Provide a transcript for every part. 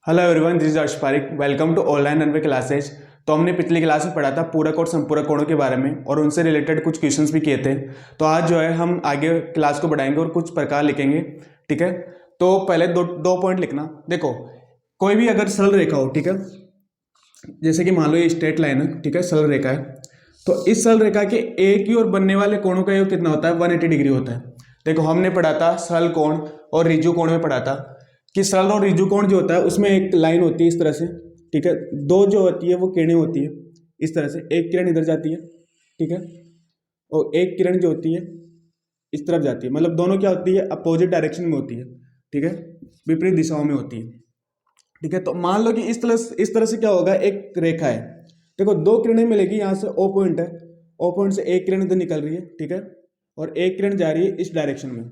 Hello everyone, this is Arsh Pareek. Welcome to online runway classes. तो हमने पिछली क्लास में पढ़ा था पूरक और संपूरक कोणों के बारे में और उनसे रिलेटेड कुछ क्वेश्चंस भी किए थे। तो आज जो है हम आगे क्लास को बढ़ाएंगे और कुछ प्रकार लिखेंगे। ठीक है, तो पहले दो दो पॉइंट लिखना। देखो, कोई भी अगर सरल रेखा हो, ठीक है, जैसे कि मान लो ये स्ट्रेट लाइन है, ठीक है, सरल रेखा है, तो इस सरल रेखा के एक ही ओर बनने वाले कोणों का योग कितना होता है? 180 डिग्री होता है। देखो, हमने पढ़ा था सरल कोण और रिजु कोण में पढ़ा था कि सरल और रिजु कोण जो होता है उसमें एक लाइन होती है इस तरह से, ठीक है, दो जो होती है वो किरणें होती है इस तरह से, एक किरण इधर जाती है, ठीक है, और एक किरण जो होती है इस तरफ जाती है, मतलब दोनों क्या होती है? अपोजिट डायरेक्शन में होती है, ठीक है, विपरीत दिशाओं में होती है। ठीक है, तो मान लो कि इस तरह से क्या होगा, एक रेखा है। देखो, दो किरणें मिलेगी, यहाँ से ओ पॉइंट है, ओ पॉइंट से एक किरण इधर निकल रही है, ठीक है, और एक किरण जा रही है इस डायरेक्शन में,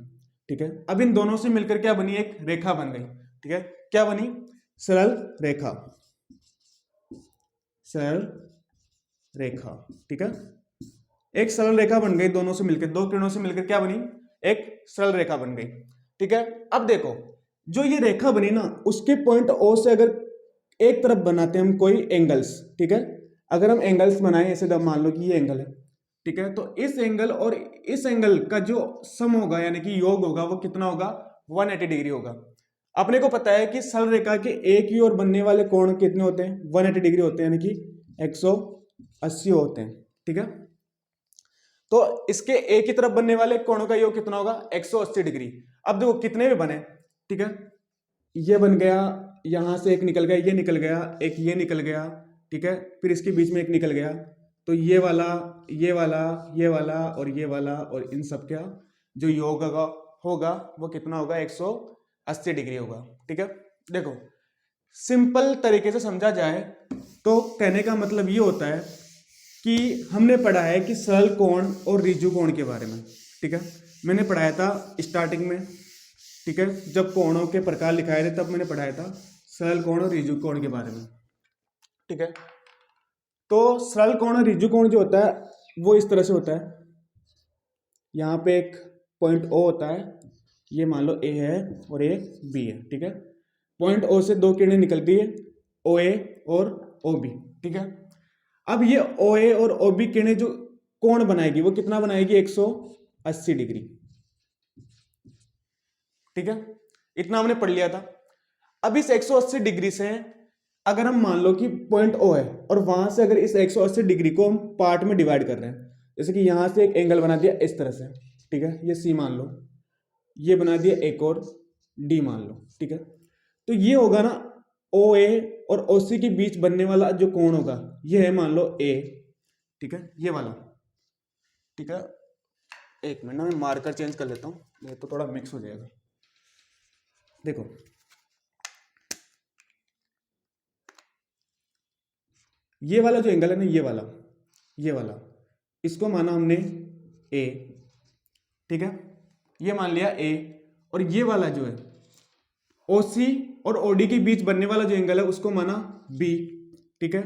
ठीक है। अब इन दोनों से मिलकर क्या बनी? एक रेखा बन गई, ठीक है। क्या बनी? सरल रेखा, सरल रेखा, ठीक है। एक सरल रेखा बन गई, दोनों से मिलकर, दो किरणों से मिलकर क्या बनी? एक सरल रेखा बन गई, ठीक है। अब देखो, जो ये रेखा बनी ना, उसके पॉइंट ओ से अगर एक तरफ बनाते हैं हम कोई एंगल्स, ठीक है, अगर हम एंगल्स बनाएं ऐसे, मान लो कि ये एंगल है, ठीक है, तो इस एंगल और इस एंगल का जो सम होगा यानी कि योग होगा वो कितना होगा? 180 डिग्री होगा। अपने को पता है कि सरल रेखा के एक ही ओर बनने वाले कोण कितने होते हैं? 180 डिग्री होते हैं, यानी कि 180 होते हैं, ठीक है। तो इसके एक ही तरफ बनने वाले कोणों का योग कितना होगा? 180 डिग्री। अब देखो कितने भी बने, ठीक है, ये बन गया, यहां से एक निकल गया, ये निकल गया, एक ये निकल गया, ठीक है, फिर इसके बीच में एक निकल गया, तो ये वाला, ये वाला, ये वाला और ये वाला, और इन सब का जो योग होगा वो कितना होगा? 180 डिग्री होगा, ठीक है। देखो, सिंपल तरीके से समझा जाए तो कहने का मतलब ये होता है कि हमने पढ़ा है कि सरल कोण और रिजु कोण के बारे में, ठीक है, मैंने पढ़ाया था स्टार्टिंग में, ठीक है, जब कोणों के प्रकार लिखाए थे तब मैंने पढ़ाया था सरल कोण और रिजु कोण के बारे में, ठीक है। तो सरल कोण और रिजु कोण जो होता है वो इस तरह से होता है, यहाँ पे एक पॉइंट ओ होता है, ये मान लो ए है और ये बी है, ठीक है, पॉइंट ओ से दो किरणें निकलती है, ओ ए और ओ बी, ठीक है। अब ये ओ ए और ओ बी किरणें जो कोण बनाएगी वो कितना बनाएगी? 180 डिग्री, ठीक है, इतना हमने पढ़ लिया था। अब इस 180 डिग्री से अगर हम मान लो कि पॉइंट ओ है और वहां से अगर इस 180 डिग्री को हम पार्ट में डिवाइड कर रहे हैं, जैसे कि यहां से एक एंगल बना दिया इस तरह से, ठीक है, ये सी मान लो, ये बना दिया एक और डी मान लो, ठीक है, तो ये होगा ना ओ ए और ओ सी के बीच बनने वाला जो कोण होगा ये है मान लो ए, ठीक है, ये वाला, ठीक है। एक मिनट ना, मैं मार्कर चेंज कर लेता हूँ, नहीं तो थोड़ा मिक्स हो जाएगा। देखो, ये वाला जो एंगल है ना, ये वाला इसको माना हमने ए, ठीक है, ये मान लिया ए, और ये वाला जो है ओसी और ओडी के बीच बनने वाला जो एंगल है उसको माना बी, ठीक है,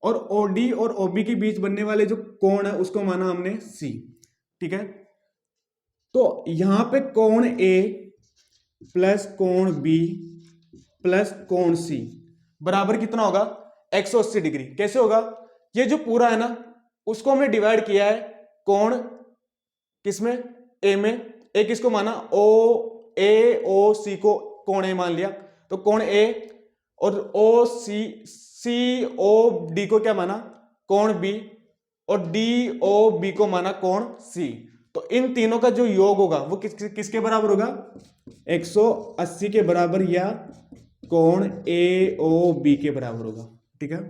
और ओडी और ओबी के बीच बनने वाले जो कोण है उसको माना हमने सी, ठीक है। तो यहां पे कोण ए प्लस कोण बी प्लस कोण सी बराबर कितना होगा? 180 डिग्री। कैसे होगा? ये जो पूरा है ना उसको हमने डिवाइड किया है कोण किसमें? ए में। एक इसको माना ओ ए ओ सी को कोण ए मान लिया, तो कोण ए, और ओ सी सी ओ डी को क्या माना? कोण बी, और डी ओ बी को माना कोण सी। तो इन तीनों का जो योग होगा वो किसके बराबर होगा? 180 के बराबर, या कोण ए ओ बी के बराबर होगा, ठीक है।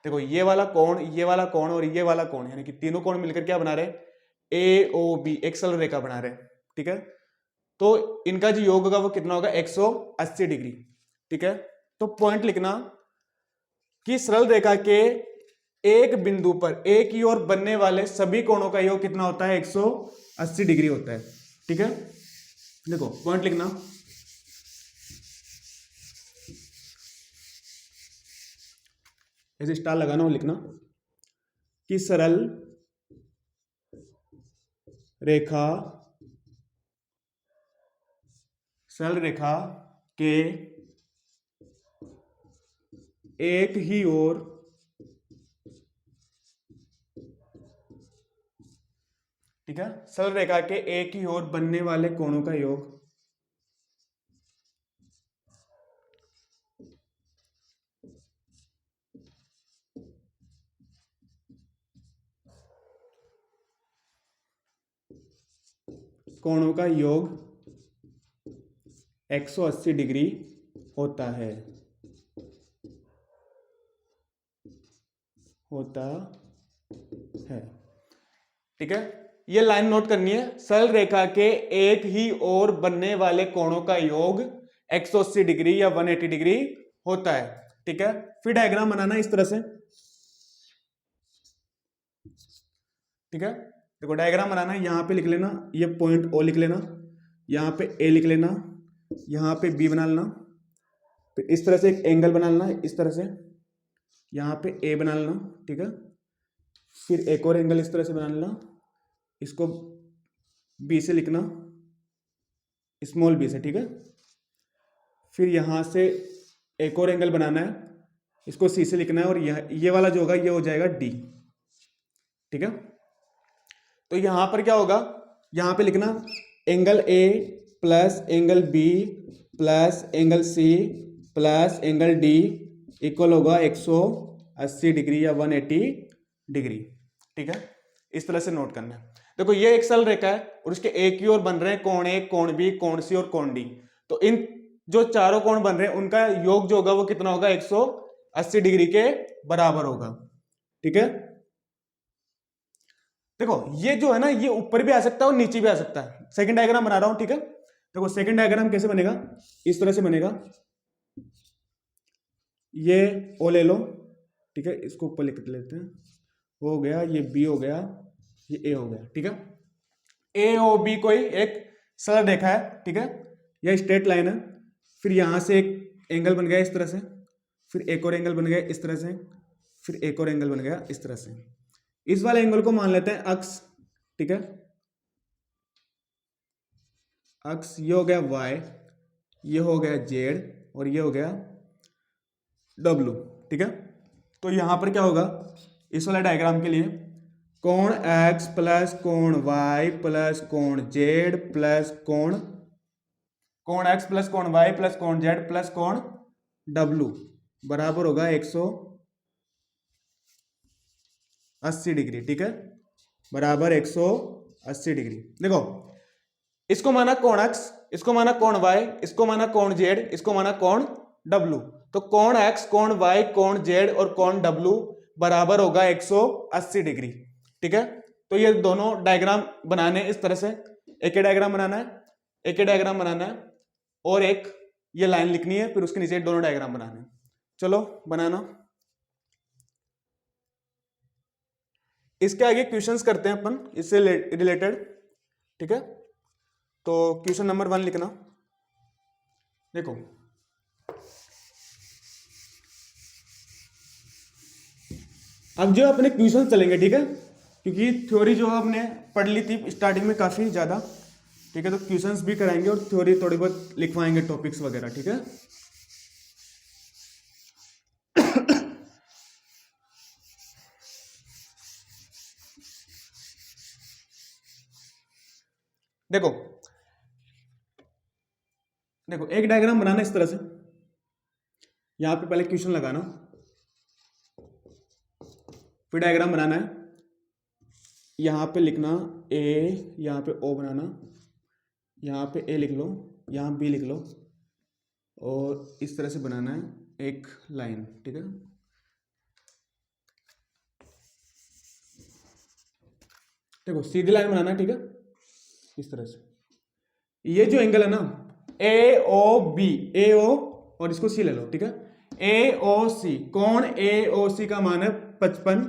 देखो, ये वाला कोण, ये वाला कोण और ये वाला कोण, यानी कि तीनों कोण मिलकर क्या बना रहे? ए ओ बी, एक सरल रेखा बना रहे, ठीक है। तो इनका जो योग होगा वो कितना होगा? 180 डिग्री, ठीक है। तो पॉइंट लिखना कि सरल रेखा के एक बिंदु पर एक ही ओर बनने वाले सभी कोणों का योग कितना होता है? 180 डिग्री होता है, ठीक है। देखो, पॉइंट लिखना, ऐसे स्टार लगाना और लिखना कि सरल रेखा, सरल रेखा के एक ही ओर ठीक है, सरल रेखा के एक ही ओर बनने वाले कोणों का योग कोणों का योग 180 डिग्री होता है, ठीक है। ये लाइन नोट करनी है, सरल रेखा के एक ही ओर बनने वाले कोणों का योग 180 डिग्री या 180 डिग्री होता है, ठीक है। फिर डायग्राम बनाना इस तरह से, ठीक है। देखो डायग्राम बनाना है, यहां पे लिख लेना, ये पॉइंट ओ लिख लेना, यहां पे ए लिख लेना, यहां पे बी बना लेना, फिर इस तरह से एक एंगल बना लेना, इस तरह से यहां पे ए बना लेना, ठीक है। फिर एक और एंगल इस तरह से बना लेना, इसको बी से लिखना, स्मॉल बी से, ठीक है। फिर यहां से एक और एंगल बनाना है, इसको सी से लिखना है, और ये वाला जो होगा ये हो जाएगा डी, ठीक है। तो यहां पर क्या होगा, यहां पे लिखना angle A plus angle B plus angle C plus angle D equal होगा 180 डिग्री या 180 डिग्री, ठीक है। इस तरह से नोट करना है। देखो ये एक सरल रेखा है और उसके एक ही ओर बन रहे हैं कोण ए, कोण बी, कोण सी और कोण डी। तो इन जो चारों कोण बन रहे हैं उनका योग जो होगा वो कितना होगा, 180 डिग्री के बराबर होगा, ठीक है। देखो ये जो है ना, ये ऊपर भी आ सकता है और नीचे भी आ सकता है। सेकंड डायग्राम बना रहा हूं, ठीक है। देखो सेकंड डायग्राम कैसे बनेगा, इस तरह से बनेगा, ये ओ ले लो, ठीक है, इसको ऊपर लिख लेते हैं, हो गया, ये बी हो गया, ये ए हो गया, ठीक है। ए ओ बी कोई एक सरल रेखा है, ठीक है, यह स्ट्रेट लाइन है। फिर यहां से एक एंगल बन गया इस तरह से, फिर एक और एंगल बन गया इस तरह से, फिर एक और एंगल बन गया इस तरह से। इस वाले एंगल को मान लेते हैं अक्स, ठीक है, अक्स ये हो गया वाई, ये हो गया जेड और ये हो गया डब्लू, ठीक है। तो यहां पर क्या होगा, इस वाले डायग्राम के लिए कोण एक्स प्लस कोण वाई प्लस कोण जेड प्लस कोण एक्स प्लस कोण वाई प्लस कोण जेड प्लस कोण डब्लू बराबर होगा 180 डिग्री, ठीक है, बराबर 180 डिग्री। देखो इसको माना कोण एक्स, इसको माना कोण वाई, इसको माना कोण जेड, इसको माना कोण डब्लू। तो कोण एक्स, कोण वाई, कोण जेड और कोण डब्लू बराबर होगा 180 डिग्री, ठीक है। तो ये दोनों डायग्राम बनाने इस तरह से, एक ही डायग्राम बनाना है, एक ही डायग्राम बनाना है और एक ये लाइन लिखनी है, फिर उसके नीचे दोनों डायग्राम बनाने। चलो बनाना। इसके आगे क्वेश्चंस करते हैं अपन इससे रिलेटेड, ठीक है। तो क्वेश्चन नंबर 1 लिखना। देखो अब जो अपने क्वेश्चन चलेंगे, ठीक है, क्योंकि थ्योरी जो हमने पढ़ ली थी स्टार्टिंग में काफी ज्यादा, ठीक है। तो क्वेश्चंस भी कराएंगे और थ्योरी थोड़ी बहुत लिखवाएंगे, टॉपिक्स वगैरह, ठीक है। देखो देखो एक डायग्राम बनाना इस तरह से, यहां पे पहले क्वेश्चन लगाना, फिर डायग्राम बनाना है, यहां पे लिखना ए, यहां पे ओ बनाना, यहां पे ए लिख लो, यहां बी लिख लो और इस तरह से बनाना है एक लाइन, ठीक है। देखो सीधी लाइन बनाना है, ठीक है, इस तरह से। ये जो एंगल है ना ए ओ बी, ए ओ और इसको सी ले लो, ठीक है। ए ओ सी, कोण ए ओ सी का मान है 55,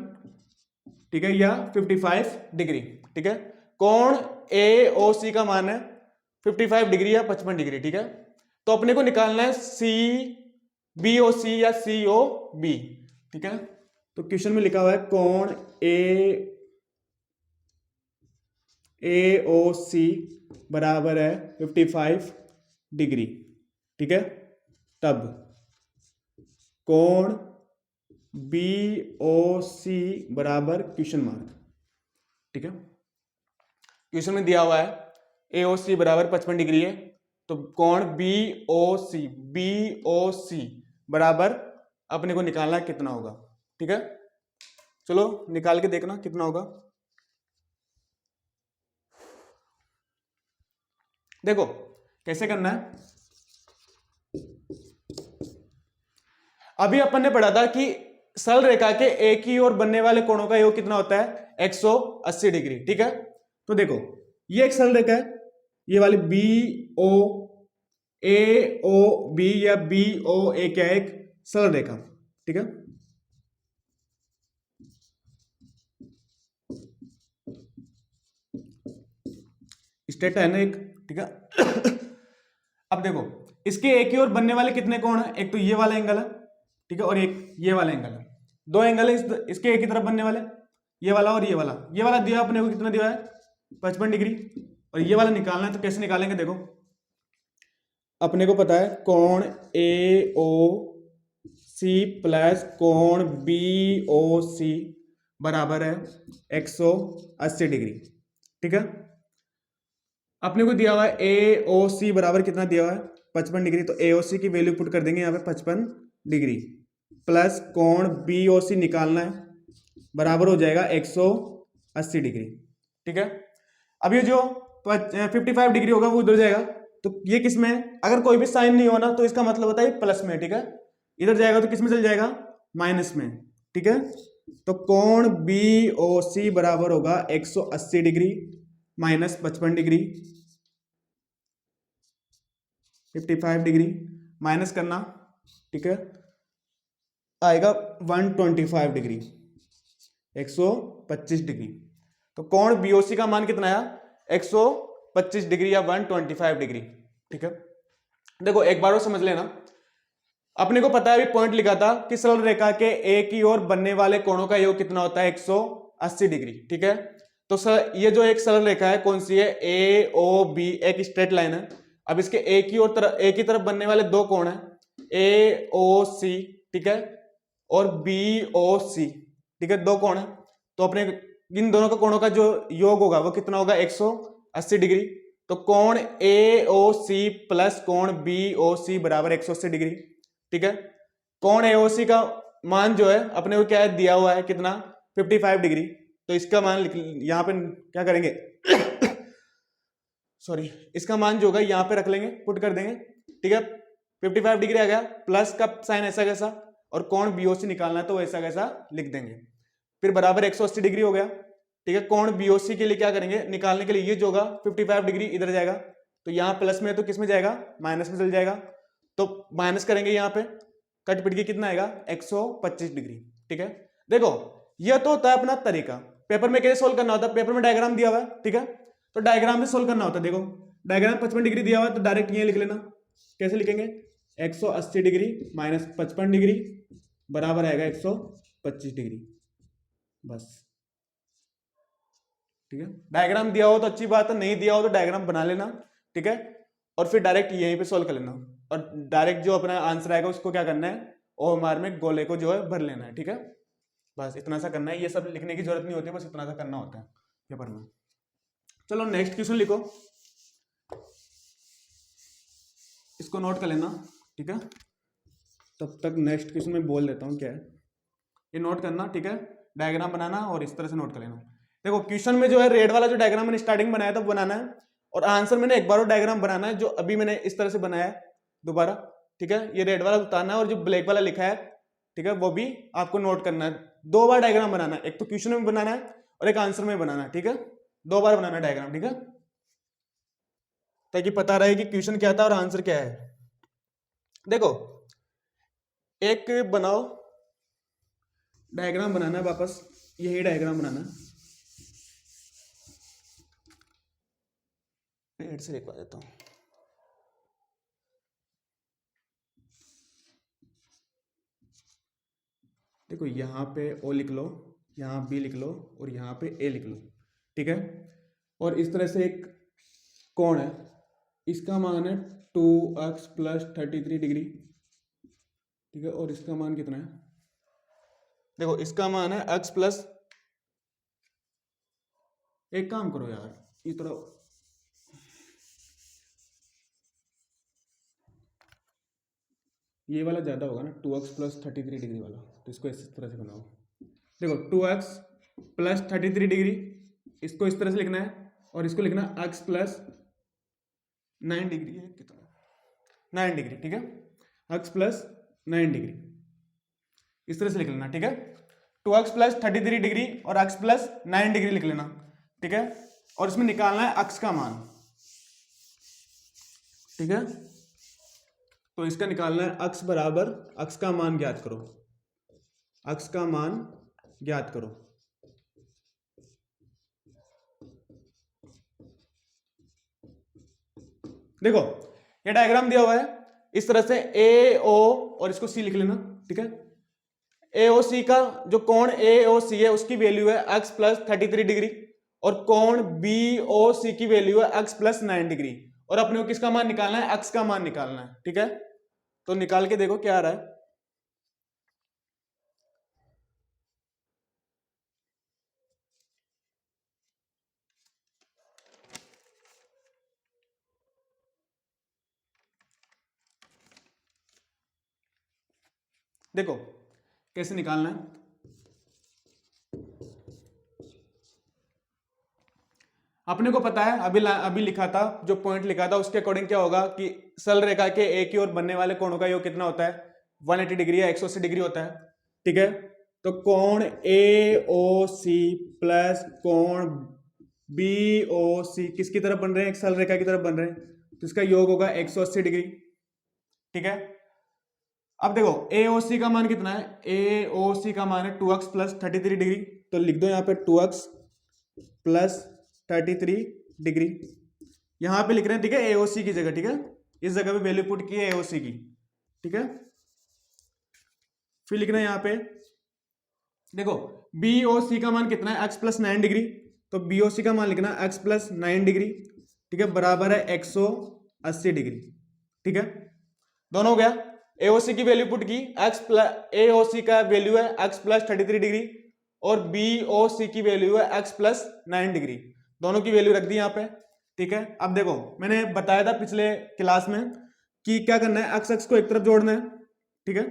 ठीक है, या 55 डिग्री, ठीक है। कोण ए ओ सी का मान है 55 डिग्री या 55 डिग्री, ठीक है। तो अपने को निकालना है सी बी ओ सी या सी ओ बी, ठीक है। तो क्वेश्चन में लिखा हुआ है कोण ए ओ सी बराबर है 55 डिग्री, ठीक है। तब कोण BOC बराबर क्वेश्चन मार्क, ठीक है। क्वेश्चन में दिया हुआ है AOC बराबर 55 डिग्री है, तो कोण BOC बराबर अपने को निकालना है कितना होगा, ठीक है। चलो निकाल के देखना कितना होगा। देखो कैसे करना है, अभी अपन ने पढ़ा था कि सरल रेखा के एक ही ओर बनने वाले कोणों का योग कितना होता है 180 डिग्री, ठीक है। तो देखो ये एक सरल रेखा है, ये वाली BOAOB या BOA क्या है, एक सरल रेखा, ठीक है। स्ट्रेट है ना एक, ठीक है। अब देखो इसके एक ही ओर बनने वाले कितने कोण हैं, एक तो ये वाला एंगल है, ठीक है, और एक ये वाला एंगल है, दो एंगल है इसके एक ही तरफ बनने वाले, ये वाला और ये वाला दिया अपने को कितना दिया है 55 डिग्री, और ये वाला निकालना है। तो कैसे निकालेंगे, देखो अपने को पता है कोण AOC प्लस कोण BOC बराबर है 180 डिग्री, ठीक है। अपने को दिया हुआ है AOC बराबर कितना दिया हुआ है 55 डिग्री, तो AOC की वैल्यू पुट कर देंगे यहाँ पे 55 डिग्री प्लस कोण BOC निकालना है, बराबर हो जाएगा 180 डिग्री, ठीक है। अब ये जो 55 डिग्री होगा वो उधर जाएगा, तो ये किस में है, अगर कोई भी साइन नहीं होना तो इसका मतलब होता है प्लस में, ठीक है। इधर जाएगा तो किस में चल जाएगा, माइनस में, ठीक है। तो कोण BOC बराबर होगा 180 degree minus 55 degree, 55 degree minus करना, ठीक है, आएगा 125 डिग्री, 125 डिग्री। तो कोण BOC का मान कितना आया 125 डिग्री या 125 डिग्री, ठीक है। देखो एक बार और समझ लेना, अपने को पता है अभी पॉइंट लिखा था कि सरल रेखा के एक ही ओर बनने वाले कोणों का योग कितना होता है 180 डिग्री, ठीक है। तो सर ये जो एक सरल रेखा है कौन सी है, AOB एक स्ट्रेट लाइन है। अब इसके एक ही तरफ बनने वाले दो कोण हैं AOC, ठीक है, और BOC, ठीक है, दो कोण है। तो अपने इन दोनों का कोणों का जो योग होगा वो कितना होगा 180 डिग्री। तो कोण AOC प्लस कोण BOC बराबर 180 डिग्री, ठीक है। कोण AOC का मान जो है अपने को क्या है दिया हुआ है कितना 55 डिग्री, तो इसका मान यहां पे क्या करेंगे सॉरी, इसका मान जो होगा यहां पे रख लेंगे, पुट कर देंगे, ठीक है। 55 डिग्री आ गया, प्लस का साइन ऐसा कैसा, और कोण BOC निकालना है तो ऐसा कैसा लिख देंगे, फिर बराबर 180 डिग्री हो गया, ठीक है। कोण BOC के लिए क्या करेंगे, निकालने के लिए ये जो होगा 55 डिग्री इधर जाएगा, तो यहाँ प्लस में है तो किस में जाएगा, माइनस में चल जाएगा, तो माइनस करेंगे यहाँ पे, कट पिट के कितना आएगा 125 डिग्री, ठीक है। देखो यह तो होता है अपना तरीका, पेपर में कैसे सोल्व करना होता है, पेपर में डायग्राम दिया हुआ है, ठीक है, तो डायग्राम से सोल्व करना होता है। देखो डायग्राम 55 डिग्री दिया हुआ है तो डायरेक्ट ये लिख लेना, कैसे लिखेंगे 180 डिग्री माइनस 55 डिग्री बराबर आएगा 125 डिग्री, बस, ठीक है। डायग्राम दिया हो तो अच्छी बात है, नहीं दिया हो तो डायग्राम बना लेना, ठीक है, और फिर डायरेक्ट यहीं पे सोल्व कर लेना, और डायरेक्ट जो अपना आंसर आएगा उसको क्या करना है, OMR में गोले को जो है भर लेना है, ठीक है। बस इतना सा करना है, ये सब लिखने की जरूरत नहीं होती, बस इतना सा करना होता है पेपर में। चलो नेक्स्ट क्वेश्चन लिखो, इसको नोट कर लेना, ठीक है। तब तक नेक्स्ट क्वेश्चन में बोल देता हूँ क्या है, ये नोट करना, ठीक है। डायग्राम बनाना और इस तरह से नोट कर लेना। देखो क्वेश्चन में जो है रेड वाला जो डायग्राम मैंने स्टार्टिंग बनाया था वो बनाना है, और आंसर मैंने एक बार और डायग्राम बनाना है जो अभी मैंने इस तरह से बनाया है दोबारा, ठीक है। ये रेड वाला उतारना है और जो ब्लैक वाला लिखा है, ठीक है, वो भी आपको नोट करना है। दो बार डायग्राम बनाना है, एक तो क्वेश्चन में बनाना है और एक आंसर में बनाना है, ठीक है, दो बार बनाना है डायग्राम, ठीक है, ताकि पता रहे कि क्वेश्चन क्या था और आंसर क्या है। देखो एक बनाओ, डायग्राम बनाना है, वापस यही डायग्राम बनाना है, पेड़ से लिखवा देता हूं। देखो यहाँ पे O लिख लो, यहाँ B लिख लो और यहाँ पे A लिख लो, ठीक है। और इस तरह से एक कोण है, इसका मान है 2x प्लस 33 डिग्री, ठीक है, और इसका मान कितना है देखो इसका मान है x प्लस, एक काम करो यार, ये थोड़ा ये वाला ज्यादा होगा ना, 2x प्लस 33 डिग्री वाला, तो इसको इस तरह से बनाओ। देखो 2x प्लस 33 डिग्री, इसको इस तरह से लिखना है, और इसको लिखना है x प्लस 9 डिग्री है, कितना 9 डिग्री, ठीक है, x प्लस 9 डिग्री इस तरह से लिख लेना, ठीक है। 2x प्लस 33 डिग्री और x प्लस 9 डिग्री लिख लेना, ठीक है। और इसमें निकालना है x का मान, ठीक है। तो इसका निकालना है x बराबर, x का मान ज्ञात करो, x का मान ज्ञात करो। देखो ये डायग्राम दिया हुआ है इस तरह से, ए ओ और इसको सी लिख लेना, ठीक है। ए ओ सी का जो कोण ए ओ सी है उसकी वैल्यू है x प्लस 33 डिग्री, और कोण बी ओ सी की वैल्यू है x प्लस 9 डिग्री, और अपने को किसका मान निकालना है, x का मान निकालना है, ठीक है। तो निकाल के देखो क्या आ रहा है। देखो कैसे निकालना है, अपने को पता है, अभी लिखा था, जो पॉइंट लिखा था उसके अकॉर्डिंग क्या होगा कि सरल रेखा के एक ही ओर बनने वाले कोणों का योग कितना होता है, 180 डिग्री या 180 डिग्री होता है, ठीक है। तो कोण ए ओ सी प्लस कोण बी ओ सी किसकी तरफ बन रहे हैं, एक सरल रेखा की तरफ बन रहे हैं, तो इसका योग होगा 180 डिग्री, ठीक है। अब देखो ए ओ सी का मान कितना है, ए ओ सी का मान है 2x प्लस 33 डिग्री, तो लिख दो यहाँ पे 2x प्लस 33 डिग्री, यहां पे लिख रहे हैं, ठीक है, एओसी की जगह, ठीक है, इस जगह पे वैल्यू पुट की है एओसी की, ठीक है। फिर लिखना है यहां पे, देखो बीओसी का मान कितना है, x प्लस 9 डिग्री, तो बीओसी का मान लिखना है x प्लस 9 डिग्री, ठीक है, बराबर है 180 डिग्री, ठीक है। दोनों हो गया, एओसी की वैल्यू पुट की, x प्लस एओसी का वैल्यू है x प्लस 33 डिग्री, और बीओसी की वैल्यू है x प्लस 9 डिग्री, दोनों की वैल्यू रख दी यहाँ पे, ठीक है। अब देखो मैंने बताया था पिछले क्लास में कि क्या करना है, x को एक तरफ जोड़ना है, ठीक है,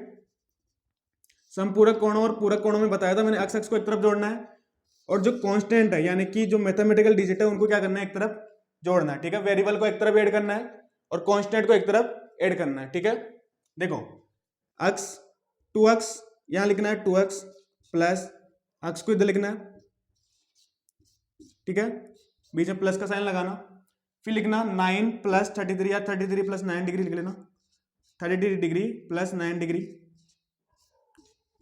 समपूरक कोणों और पूरक कोणों में बताया था मैंने, x को एक तरफ जोड़ना है, और जो कांस्टेंट है यानी कि जो मैथमेटिकल डिजिट है उनको क्या करना है, एक तरफ जोड़ना है, ठीक है। वेरिएबल को एक तरफ ऐड करना है और कांस्टेंट को एक तरफ ऐड करना है, ठीक है। देखो x 2x यहां लिखना है 2x प्लस x को इधर लिखना है, ठीक है, बीच में प्लस का साइन लगाना, फिर लिखना 9 प्लस 33 या 33 प्लस 9 डिग्री लिख लेना, 33 डिग्री प्लस 9 डिग्री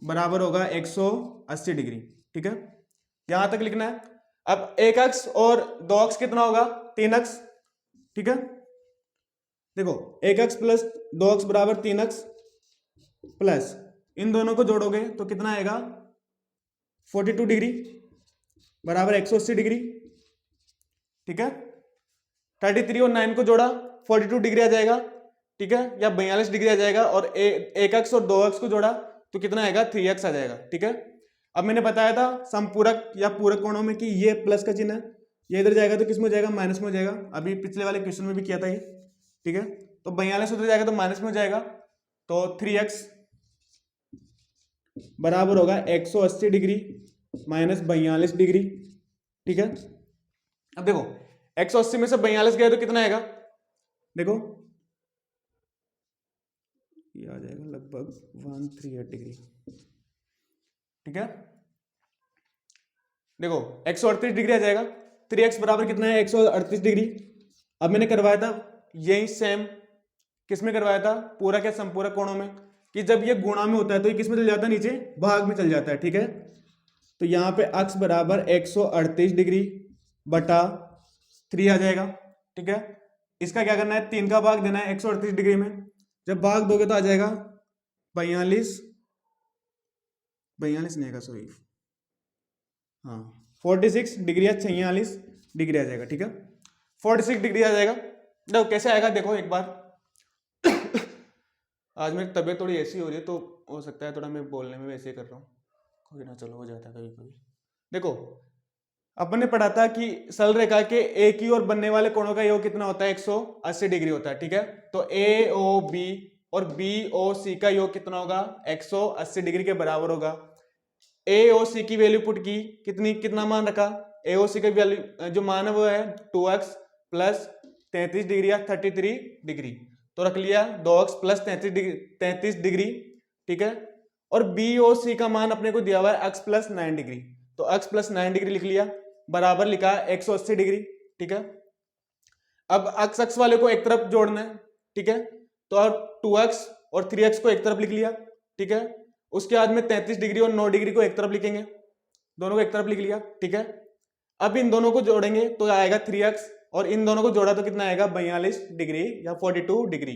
बराबर होगा 180 डिग्री, ठीक है, यहां तक लिखना है। अब 1x और 2x कितना होगा, 3x, ठीक है। देखो 1x प्लस 2x बराबर 3x, प्लस इन दोनों को जोड़ोगे तो कितना आएगा, 42 डिग्री बराबर 180 डिग्री, ठीक है। 33 और 9 को जोड़ा 42 डिग्री आ जाएगा, ठीक है, या 42 डिग्री आ जाएगा, और 1x और 2x को जोड़ा तो कितना आएगा, 3x आ जाएगा, ठीक है। अब मैंने बताया था समपूरक या पूरक कोणों में कि ये प्लस का चिन्ह है, ये इधर जाएगा तो किस में हो जाएगा, माइनस में हो जाएगा, अभी पिछले वाले क्वेश्चन में भी किया था ये, ठीक है। तो 42 उधर जाएगा तो माइनस में हो जाएगा, तो 3x बराबर होगा 180 डिग्री माइनस 42 डिग्री, ठीक है। अब देखो 180 में से 42 गया तो कितना आएगा, देखो ये आ जाएगा लगभग 138 डिग्री, ठीक है। देखो 138 डिग्री आ जाएगा, 3x बराबर कितना है, 138 डिग्री। अब मैंने करवाया था यही सेम, किस में करवाया था, पूरक या संपूरक कोणों में, कि जब ये गुणा में होता है तो ये किस में चल जाता है, नीचे भाग में चल जाता है, ठीक है। तो यहाँ पे x बराबर 138 डिग्री बटा 3 आ जाएगा, ठीक है। इसका क्या करना है, 3 का भाग देना है 138 डिग्री में, जब भाग दोगे तो आ जाएगा 42 नहीं आएगा, सॉरी, हाँ 46 डिग्री या 46 डिग्री आ जाएगा, ठीक है, 46 डिग्री आ जाएगा। देखो कैसे आएगा, देखो एक बार आज मेरी तबीयत थोड़ी ऐसी हो रही है तो हो सकता है थोड़ा मैं बोलने में वैसे ही कर रहा हूँ, कोई ना, चलो हो जाता है कभी कभी। देखो अपन ने पढ़ा था कि सरल रेखा के एक ही ओर बनने वाले कोणों का योग कितना होता है, 180 डिग्री होता है, ठीक है। तो ए ओ बी और बी ओ सी का योग कितना होगा, 180 डिग्री के बराबर होगा। ए ओ सी की वैल्यू पुट की, कितना मान रखा, ए ओ सी का वैल्यू जो मान है वो है 2x प्लस 33 डिग्री या 33 डिग्री, तो रख लिया 2x प्लस 33 डिग्री, ठीक है। और बी ओ सी का मान अपने को दिया हुआ है x प्लस 9 डिग्री, तो x प्लस 9 डिग्री लिख लिया, बराबर लिखा 180 डिग्री, ठीक है। अब x अक्ष वाले को एक तरफ जोड़ना है, ठीक है, तो 2x और 3x को एक तरफ लिख लिया, ठीक है। उसके बाद में 33 डिग्री और 9 डिग्री को एक तरफ लिखेंगे, दोनों को एक तरफ लिख लिया, ठीक है। अब इन दोनों को जोड़ेंगे तो आएगा 3x, और इन दोनों को जोड़ा तो कितना आएगा 42 डिग्री या 42 डिग्री,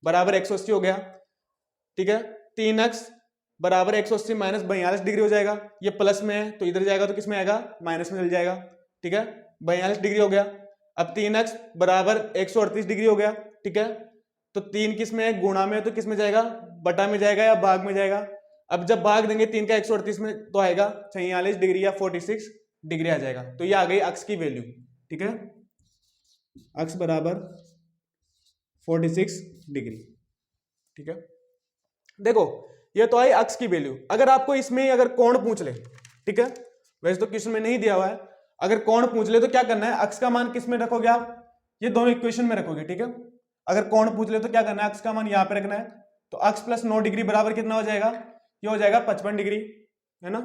बराबर 180 हो गया, ठीक है। 3x बराबर 180 माइनस 42 डिग्री हो जाएगा, ये प्लस में है तो इधर जाएगा तो किस में आएगा, माइनस में चल जाएगा, ठीक है। 42 डिग्री हो गया। अब 3x बराबर 138 डिग्री हो गया, ठीक है। तो 3 किस में है, गुणा में, तो किस में जाएगा, बटा में जाएगा या भाग में जाएगा। अब जब भाग देंगे 3 का 138 में तो आएगा 46 डिग्री या 46 डिग्री आ जाएगा। तो ये आ गई अक्ष की वैल्यू, ठीक है, अक्ष बराबर 46 डिग्री, ठीक है। देखो ये तो आई अक्ष की वैल्यू। अगर आपको इसमें अगर कोण पूछ ले, ठीक है, वैसे तो क्वेश्चन में नहीं दिया हुआ है, अगर कोण पूछ ले तो क्या करना है, अक्ष का मान किस में रखोगे आप, ये दोनों इक्वेशन में रखोगे, ठीक है। अगर कोण पूछ ले तो क्या करना है, अक्ष का मान यहाँ पे रखना है, तो अक्ष प्लस 9 डिग्री बराबर कितना हो जाएगा, ये हो जाएगा 55 डिग्री, है ना।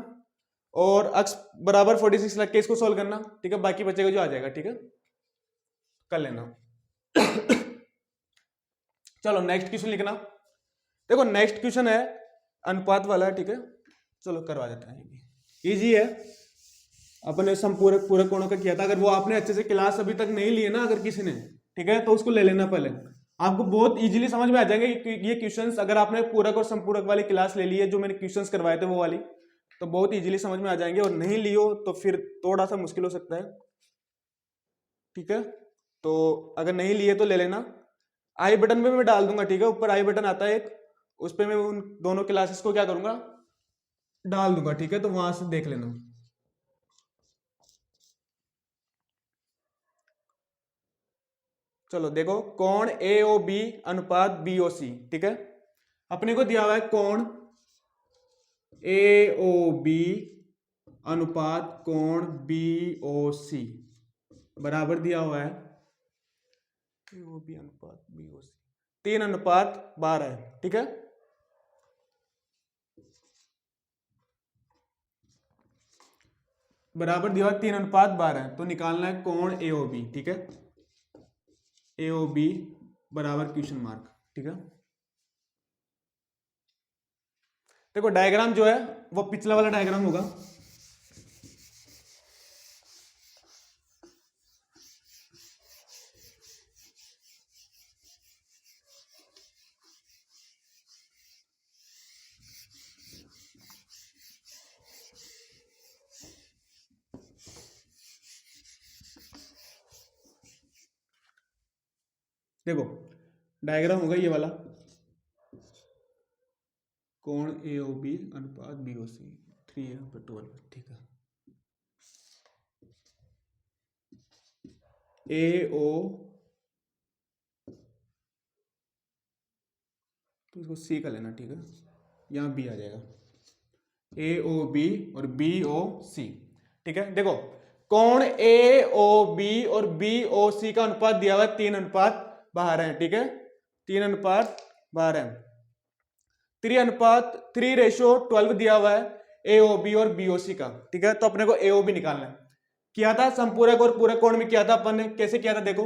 और अक्ष बराबर 46 रख के इसको सोल्व करना, ठीक है, बाकी बचेगा जो आ जाएगा, ठीक है, कर लेना। चलो नेक्स्ट क्वेश्चन लिखना। देखो नेक्स्ट क्वेश्चन है अनुपात वाला, ठीक है, चलो करवा देते हैं, इजी है, अपने संपूरक पूरक कोणों का किया था। अगर वो आपने अच्छे से क्लास अभी तक नहीं लिए ना अगर किसी ने, ठीक है, तो उसको ले लेना पहले, आपको बहुत इजीली समझ में आ जाएंगे ये क्वेश्चंस। अगर आपने पूरक और संपूरक वाली क्लास ले ली है, जो मैंने क्वेश्चंस करवाए थे वो वाली, तो बहुत इजीली समझ में आ जाएंगे, और नहीं लियो तो फिर थोड़ा सा मुश्किल हो सकता है, ठीक है। तो अगर नहीं लिए तो ले लेना, आई बटन पे मैं डाल दूंगा, ठीक है, ऊपर आई बटन आता है एक, उस पर मैं उन दोनों क्लासेस को क्या करूंगा, डाल दूंगा, ठीक है, तो वहां से देख लेना। चलो देखो, कोण ए ओ बी अनुपात बी ओ सी, ठीक है, अपने को दिया हुआ है कोण ए ओ बी अनुपात कोण बी ओ सी बराबर दिया हुआ है ए ओ बी अनुपात बी ओ सी 3:12 है, ठीक है। बराबर दिया हुआ 3:12 है, तो निकालना है कोण ए ओ बी, ठीक है, ए ओ बी बराबर क्वेश्चन मार्क, ठीक है। देखो डायग्राम जो है वो पिछला वाला डायग्राम होगा, देखो डायग्राम होगा ये वाला, कोण ए ओ बी अनुपात बी ओ सी 3/12, ठीक है। ए ओ तो इसको सी का लेना, ठीक है, यहाँ बी आ जाएगा, ए ओ बी और बी ओ सी, ठीक है। देखो कोण ए ओ बी और बी ओ सी का अनुपात दिया हुआ है 3:12, ठीक है, 3:12, 3:3:12 दिया हुआ है ए ओ बी और बी ओ सी का, ठीक है। तो अपने को ए ओ बी निकालना है, किया था संपूरक और पूरक कोण में किया था अपन ने, कैसे किया था देखो,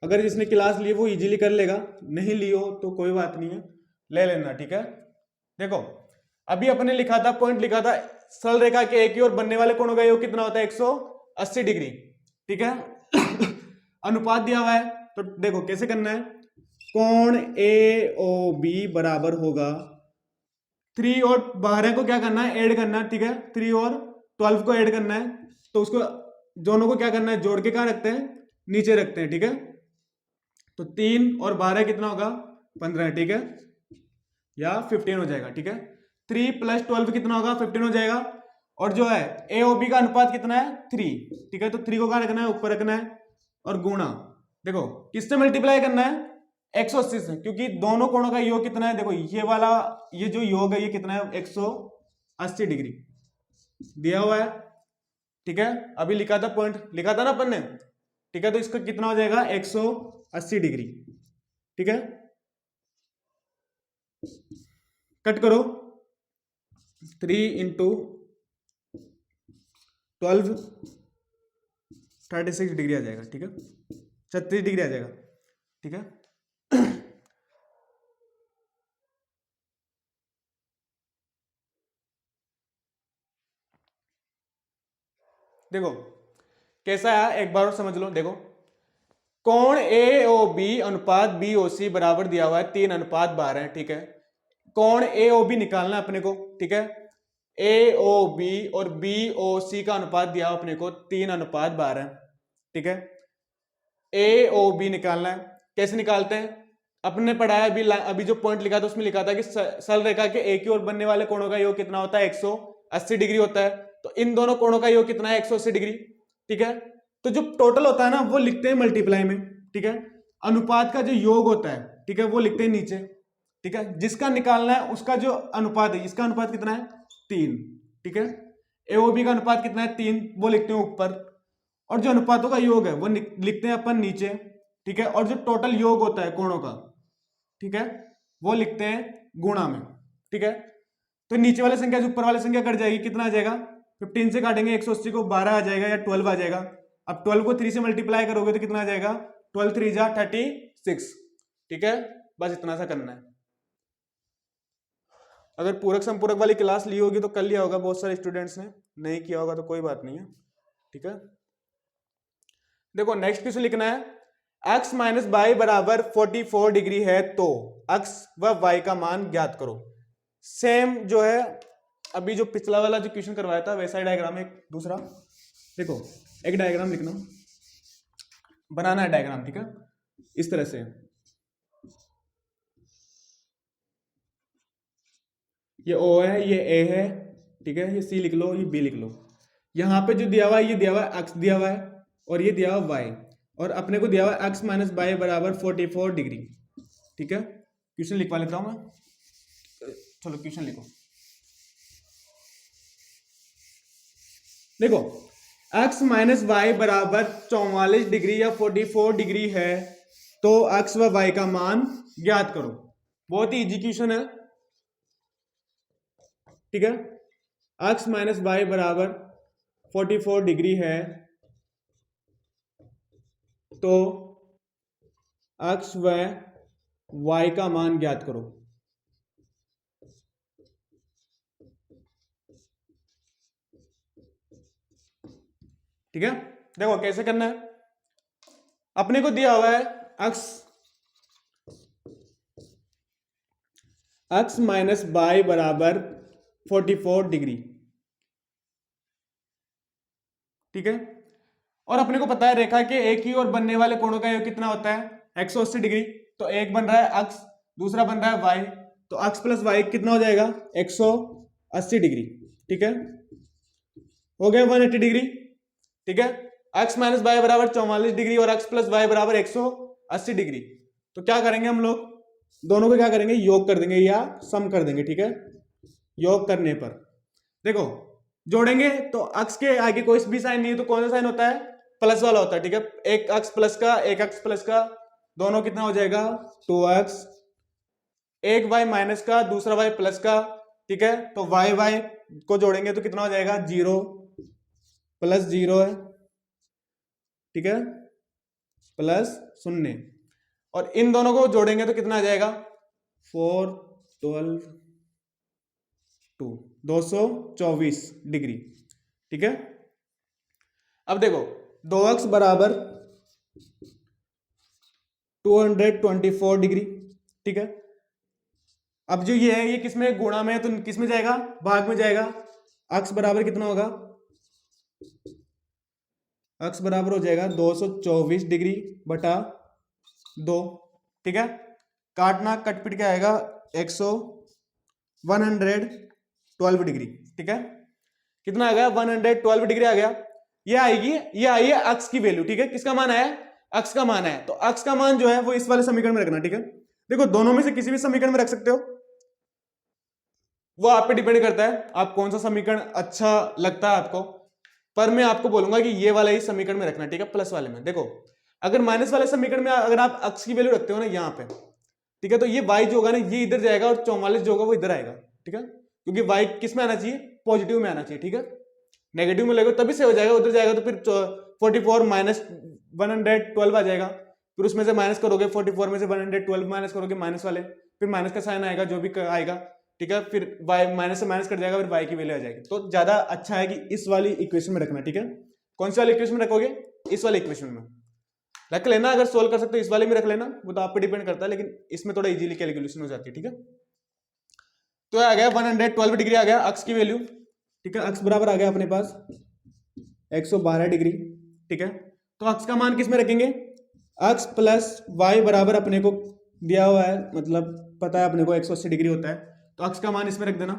अगर जिसने क्लास ली वो इजीली कर लेगा, नहीं लियो तो कोई बात नहीं है, ले लेना, ठीक है। देखो अभी अपने लिखा था, पॉइंट लिखा था, सरल रेखा के एक ही ओर बनने वाले कोणों का योग कितना होता है, 180 डिग्री, ठीक है। अनुपात दिया हुआ है, तो देखो कैसे करना है, कोण ए ओ बी बराबर होगा 3 और 12 को क्या करना है, ऐड करना है, ठीक है, 3 और 12 को ऐड करना है, तो उसको दोनों को क्या करना है, जोड़ के कहाँ रखते हैं, नीचे रखते हैं, ठीक है। तो 3 और 12 कितना होगा, 15, ठीक है, या 15 हो जाएगा, ठीक है। 3 + 12 कितना होगा 15 हो जाएगा। और जो है ए ओ बी का अनुपात कितना है 3, ठीक है। तो 3 को कहाँ रखना है, ऊपर रखना है और गुणा, देखो किससे मल्टीप्लाई करना है 180 से, क्योंकि दोनों कोणों का योग कितना है, देखो ये वाला ये जो योग है ये कितना है 180 डिग्री दिया हुआ है, ठीक है। अभी लिखा था पॉइंट लिखा था ना अपन ने, ठीक है। तो इसका कितना हो जाएगा 180 डिग्री, ठीक है। कट करो 3 × 12 36 डिग्री आ जाएगा, ठीक है। 36 डिग्री आ जाएगा, ठीक है। देखो कैसा है एक बार और समझ लो। देखो कोण ए ओ बी अनुपात बी ओ सी बराबर दिया हुआ है 3:12, ठीक है। कोण ए ओ बी निकालना है अपने को, ठीक है। ए ओ बी और बी ओ सी का अनुपात दिया हुआ अपने को 3:12, ठीक है। ए ओ बी निकालना है, कैसे निकालते हैं, अपने पढ़ा है अभी जो पॉइंट लिखा था उसमें लिखा था कि सरल रेखा के एक ही ओर बनने वाले कोणों का योग कितना होता है 180 डिग्री होता है। तो इन दोनों कोणों का योग कितना है 180 डिग्री, ठीक है। तो जो टोटल होता है ना वो लिखते हैं मल्टीप्लाई में, ठीक है। अनुपात का जो योग होता है, ठीक है, वो लिखते हैं नीचे, ठीक है। जिसका निकालना है उसका जो अनुपात है, इसका अनुपात कितना है 3, ठीक है। एओबी का अनुपात कितना है 3, वो लिखते हैं ऊपर, और जो अनुपातों का योग है वो लिखते हैं अपन नीचे, ठीक है। और जो टोटल योग होता है कोणों का, ठीक है, वो लिखते हैं गुणा में, ठीक है। तो नीचे वाली संख्या जो ऊपर वाली संख्या कट जाएगी, कितना आ जाएगा 15 से काटेंगे 180 को 12 आ जाएगा या 12 आ जाएगा। अब 12 को 3 से मल्टीप्लाई करोगे तो कितना आ जाएगा 12 3 जा 36, ठीक है। बस इतना सा करना है। अगर पूरक संपूरक वाली क्लास ली होगी तो कर लिया होगा बहुत सारे स्टूडेंट्स ने, नहीं किया होगा तो कोई बात नहीं है, ठीक है। देखो नेक्स्ट क्वेश्चन लिखना है, x माइनस बाई बराबर 44 डिग्री है तो x व y का मान ज्ञात करो। सेम जो है अभी जो पिछला वाला जो क्वेश्चन करवाया था वैसा ही डायग्राम है दूसरा। देखो एक डायग्राम लिखना, बनाना है डायग्राम, ठीक है, इस तरह से। ये O है, ये A है, ठीक है, ये C लिख लो, ये B लिख लो। यहाँ पे जो दिया हुआ है ये दिया हुआ है x दिया हुआ है और ये दिया हुआ y, और अपने को दिया हुआ है x माइनस बाई बराबर 44 डिग्री, ठीक है। क्वेश्चन लिखवा लेता हूं मैं, चलो क्वेश्चन लिखो। देखो x माइनस वाई बराबर 44 डिग्री या 44 डिग्री है तो x व y का मान ज्ञात करो। बहुत ही इजी क्वेश्चन है, ठीक है। x माइनस वाई बराबर 44 डिग्री है तो x व y का मान ज्ञात करो। ठीक है, देखो कैसे करना है। अपने को दिया हुआ है x माइनस बाई बराबर 44 डिग्री, ठीक है। और अपने को पता है रेखा के एक ही ओर बनने वाले कोणों का योग कितना होता है 180 डिग्री। तो एक बन रहा है x, दूसरा बन रहा है y, तो x प्लस वाई कितना हो जाएगा 180 डिग्री, ठीक है। हो गया 180 डिग्री, ठीक है। x माइनस वाई बराबर 44 डिग्री और x प्लस वाई बराबर 180 डिग्री। तो क्या करेंगे हम लोग, दोनों को क्या करेंगे योग कर देंगे या सम कर देंगे, ठीक है। योग करने पर देखो जोड़ेंगे तो x के आगे कोई भी साइन नहीं है तो कौन सा साइन होता है प्लस वाला होता है, ठीक है। एक x प्लस का एक x प्लस का दोनों कितना हो जाएगा 2x, एक y माइनस का दूसरा y प्लस का, ठीक है। तो y को जोड़ेंगे तो कितना हो जाएगा 0 प्लस 0 है, ठीक है, प्लस 0। और इन दोनों को जोड़ेंगे तो कितना आ जाएगा 4 12 2 224 डिग्री, ठीक है। अब देखो 2x बराबर 224 डिग्री, ठीक है। अब जो ये है ये किसमें गुणा में है तो किसमें जाएगा भाग में जाएगा। x बराबर कितना होगा, x बराबर हो जाएगा 224 डिग्री बटा 2, ठीक है। काटना कट पिट के आएगा 100 12 डिग्री, ठीक है। कितना आ गया 112 डिग्री आ गया। ये आएगी, ये आई है अक्स की वैल्यू, ठीक है। किसका मान आया? अक्स का मान आया। तो अक्स का मान जो है वो इस वाले समीकरण में रखना, ठीक है। देखो दोनों में से किसी भी समीकरण में रख सकते हो, वो आप पे डिपेंड करता है आप कौन सा समीकरण अच्छा लगता है आपको। पर मैं आपको बोलूंगा कि ये वाला ही समीकरण में रखना, ठीक है, प्लस वाले में। देखो अगर माइनस वाले समीकरण में अगर आप अक्स की वैल्यू रखते हो ना यहाँ पे, ठीक है, तो ये y जो होगा ना ये इधर जाएगा और 44 जो होगा वो इधर आएगा, ठीक है, क्योंकि y किस में आना चाहिए? पॉजिटिव में आना चाहिए, ठीक है। नेगेटिव में लगेगा तभी से हो जाएगा, उधर जाएगा तो फिर 44 माइनस 112 आ जाएगा। फिर उसमें से माइनस करोगे, 44 में से 112 माइनस करोगे माइनस वाले, फिर माइनस का साइन आएगा जो भी आएगा, ठीक है। फिर y माइनस से माइनस कट जाएगा, फिर y की वैल्यू आ जाएगी। तो ज्यादा अच्छा है कि इस वाली इक्वेशन में रखना, ठीक है। कौन सी वाली इक्वेशन में रखोगे? इस वाली इक्वेशन में रख लेना। अगर सोल्व कर सकते हो इस वाले में रख लेना, वो तो आप पे डिपेंड करता है, लेकिन इसमें थोड़ा इजीली कैलकुलेशन हो जाती है, ठीक है। तो आ गया 112 डिग्री आ गया अक्स की वैल्यू, ठीक है। अक्स बराबर आ गया अपने पास 112 डिग्री, ठीक है। तो अक्स का मान किस में रखेंगे? अक्स प्लस वाई बराबर अपने को दिया हुआ है, मतलब पता है अपने को 180 डिग्री होता है, तो अक्स का मान इसमें रख देना,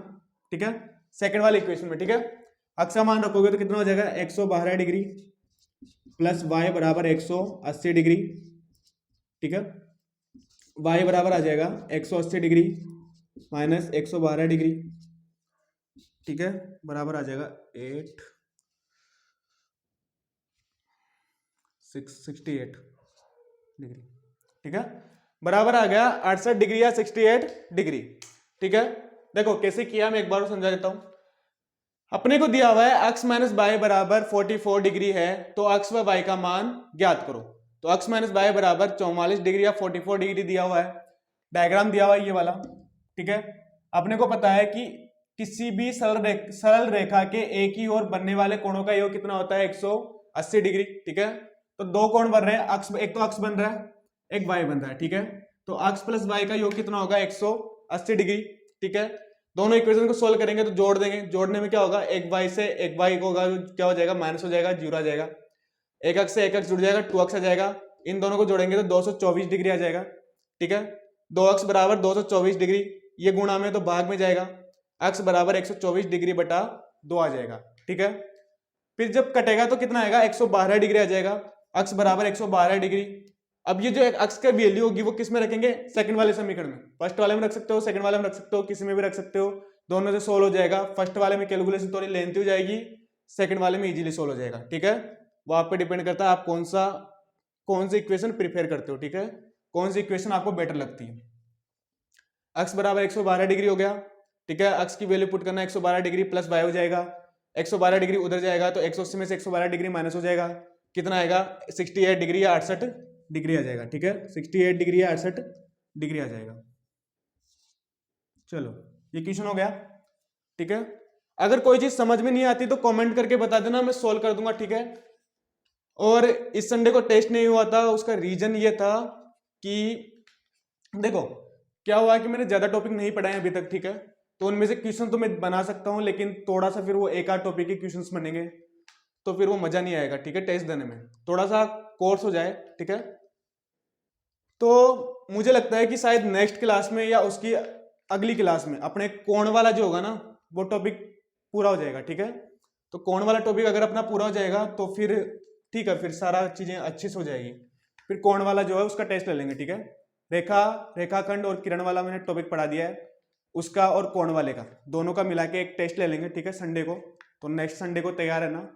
ठीक है, सेकंड वाली इक्वेशन में, ठीक है। अक्स का मान रखोगे तो कितना हो जाएगा? 112 डिग्री प्लस वाई बराबर 180 डिग्री, ठीक है। वाई बराबर आ जाएगा 180 डिग्री माइनस 112 डिग्री, ठीक है, बराबर आ जाएगा 68 डिग्री, ठीक है, बराबर आ गया 68 डिग्री या 68 डिग्री, ठीक है। देखो कैसे किया मैं एक बार समझा देता हूं। अपने को दिया हुआ है x माइनस बाई बराबर 44 डिग्री है, तो x व y का मान ज्ञात करो। तो x माइनस बाई बराबर 44 डिग्री या 44 डिग्री दिया हुआ है, डायग्राम दिया हुआ है ये वाला, ठीक है। अपने को पता है कि किसी भी सरल रेखा के एक ही ओर बनने वाले कोणों का योग कितना होता है? 180 डिग्री, ठीक है। तो दो कोण बन रहे हैं, अक्ष, एक तो अक्ष बन रहा है, एक वाई बन रहा है, ठीक है। तो अक्ष प्लस वाई का योग कितना होगा? 180 डिग्री, ठीक है। दोनों इक्वेशन को सोल्व करेंगे तो जोड़ देंगे, जोड़ने में क्या होगा? एक वाई से एक वाई होगा, क्या हो जाएगा? माइनस हो जाएगा, जीरो आ जाएगा। एक अक्ष से एक अक्ष जुड़ जाएगा, 2 अक्ष आ जाएगा। इन दोनों को जोड़ेंगे तो 224 डिग्री आ जाएगा, ठीक है। दो अक्ष बराबर 224 डिग्री, ये गुणा में तो भाग में जाएगा, अक्ष बराबर 124 डिग्री बटा 2 आ जाएगा, ठीक है। फिर जब कटेगा तो कितना आएगा? 112 डिग्री आ जाएगा, अक्ष बराबर 112 डिग्री। अब ये जो एक अक्ष का वैल्यू होगी वो किस में रखेंगे? सेकंड वाले समीकरण में। फर्स्ट वाले में रख सकते हो, सेकंड वाले में रख सकते हो, किसी में भी रख सकते हो, दोनों से सोल्व हो जाएगा। फर्स्ट वाले में कैलकुलेशन थोड़ी लेंथी हो जाएगी, सेकंड वाले में इजीली सोल्व हो जाएगा, ठीक है। वो आप पे डिपेंड करता है आप कौन सी इक्वेशन प्रिफेयर करते हो, ठीक है, कौन सी इक्वेशन आपको बेटर लगती है। अक्ष बराबर 112 डिग्री हो गया, ठीक है। अक्ष की वैल्यू पुट करना 112 डिग्री प्लस वाई हो जाएगा, 112 डिग्री उधर जाएगा तो 180 में से 112 डिग्री माइनस हो जाएगा, कितना आएगा? 68 डिग्री या 68 डिग्री आ जाएगा, ठीक है। 68 डिग्री या 68 डिग्री आ जाएगा। चलो ये क्वेश्चन हो गया, ठीक है। अगर कोई चीज समझ में नहीं आती तो कमेंट करके बता देना, मैं सोल्व कर दूंगा, ठीक है। और इस संडे को टेस्ट नहीं हुआ था, उसका रीजन ये था कि देखो क्या हुआ कि मैंने ज्यादा टॉपिक नहीं पढ़ाए अभी तक, ठीक है। तो उनमें से क्वेश्चन तो मैं बना सकता हूं, लेकिन थोड़ा सा फिर वो एक आध टॉपिक के क्वेश्चंस बनेंगे तो फिर वो मजा नहीं आएगा, ठीक है, टेस्ट देने में। थोड़ा सा कोर्स हो जाए, ठीक है। तो मुझे लगता है कि शायद नेक्स्ट क्लास में या उसकी अगली क्लास में अपने कोण वाला जो होगा ना वो टॉपिक पूरा हो जाएगा, ठीक है। तो कोण वाला टॉपिक अगर अपना पूरा हो जाएगा तो फिर ठीक है, फिर सारा चीजें अच्छे से हो जाएगी। फिर कोण वाला जो है उसका टेस्ट ले लेंगे, ठीक है। रेखाखंड और किरण वाला मैंने टॉपिक पढ़ा दिया है, उसका और कोण वाले का दोनों का मिला के एक टेस्ट ले लेंगे, ठीक है, संडे को। तो नेक्स्ट संडे को तैयार है ना,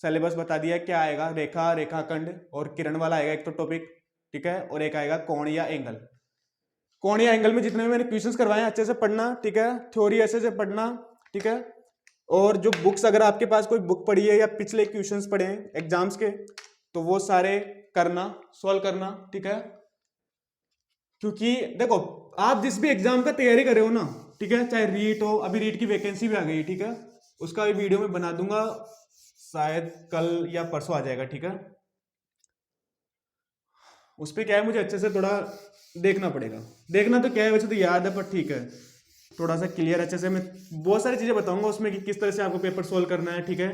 सिलेबस बता दिया क्या आएगा, रेखाखंड और किरण वाला आएगा एक तो टॉपिक, ठीक है, और एक आएगा कोण या एंगल। कोण या एंगल में जितने भी मैंने क्वेश्चंस करवाए हैं अच्छे से पढ़ना, ठीक है, थ्योरी अच्छे से पढ़ना, ठीक है। और जो बुक्स अगर आपके पास कोई बुक पढ़ी है या पिछले क्वेश्चंस पढ़े हैं एग्जाम्स के तो वो सारे करना, सॉल्व करना, ठीक है। क्योंकि देखो आप जिस भी एग्जाम का तैयारी कर रहे हो ना, ठीक है, चाहे रीट हो, अभी रीट की वैकेंसी भी आ गई, ठीक है, उसका भी वीडियो में बना दूंगा, शायद कल या परसों आ जाएगा, ठीक है। उस पर क्या है मुझे अच्छे से थोड़ा देखना पड़ेगा, देखना तो क्या है वैसे तो याद है, पर ठीक है थोड़ा सा क्लियर अच्छे से मैं बहुत सारी चीजें बताऊंगा उसमें कि किस तरह से आपको पेपर सोल्व करना है, ठीक है,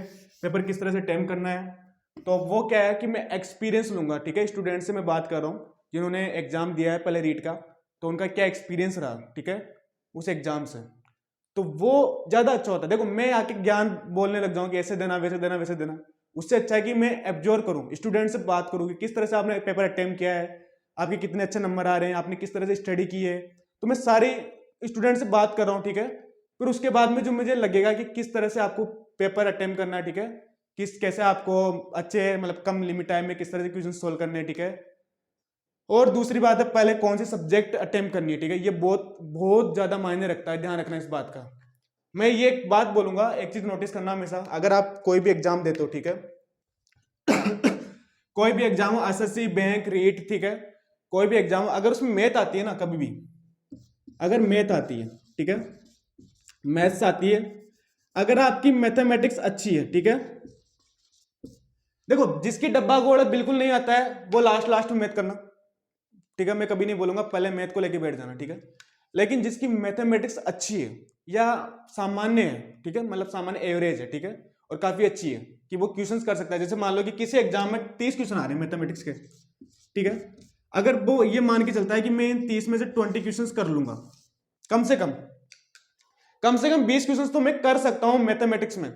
पेपर किस तरह से अटेम्प्ट करना है। तो वो क्या है कि मैं एक्सपीरियंस लूंगा, ठीक है, स्टूडेंट से मैं बात कर रहा हूँ जिन्होंने एग्जाम दिया है पहले रीट का, तो उनका क्या एक्सपीरियंस रहा, ठीक है, उस एग्जाम से। तो वो ज्यादा अच्छा होता है। देखो मैं आके ज्ञान बोलने लग जाऊं कि ऐसे देना वैसे देना वैसे देना, उससे अच्छा है कि मैं एब्जॉर्व करूं, स्टूडेंट से बात करूं कि किस तरह से आपने पेपर अटेम्प्ट किया है, आपके कितने अच्छे नंबर आ रहे हैं, आपने किस तरह से स्टडी की है। तो मैं सारे स्टूडेंट से बात कर रहा हूँ, ठीक है। फिर उसके बाद में जो मुझे लगेगा कि किस तरह से आपको पेपर अटेम्प्ट करना है, ठीक है, कैसे आपको अच्छे मतलब कम लिमिट टाइम में किस तरह से क्वेश्चन सोल्व करने हैं, ठीक है। और दूसरी बात है पहले कौन सी सब्जेक्ट अटेम्प्ट करनी है, ठीक है, ये बहुत बहुत ज्यादा मायने रखता है, ध्यान रखना इस बात का। मैं ये एक बात बोलूंगा, एक चीज नोटिस करना हमेशा, अगर आप कोई भी एग्जाम देते हो, ठीक है कोई भी एग्जाम हो, एसएससी, बैंक, रीट, ठीक है, कोई भी एग्जाम, अगर उसमें मैथ आती है ना, कभी भी अगर मैथ आती है, ठीक है, मैथ्स आती है, अगर आपकी मैथमेटिक्स अच्छी है, ठीक है, देखो जिसकी डब्बा गोड़ बिल्कुल नहीं आता है वो लास्ट लास्ट में मैथ करना, ठीक है, मैं कभी नहीं बोलूंगा पहले मैथ को लेके बैठ जाना, ठीक है। लेकिन जिसकी मैथमेटिक्स अच्छी है या सामान्य है, ठीक है, मतलब सामान्य एवरेज है, ठीक है, और काफी अच्छी है कि वो क्वेश्चंस कर सकता है, जैसे मान लो कि किसी एग्जाम में 30 क्वेश्चन आ रहे हैं मैथमेटिक्स के, ठीक है, अगर वो ये मान के चलता है कि मैं इन 30 में से 20 क्वेश्चंस कर लूंगा, कम से कम 20 क्वेश्चंस तो मैं कर सकता हूं मैथमेटिक्स में,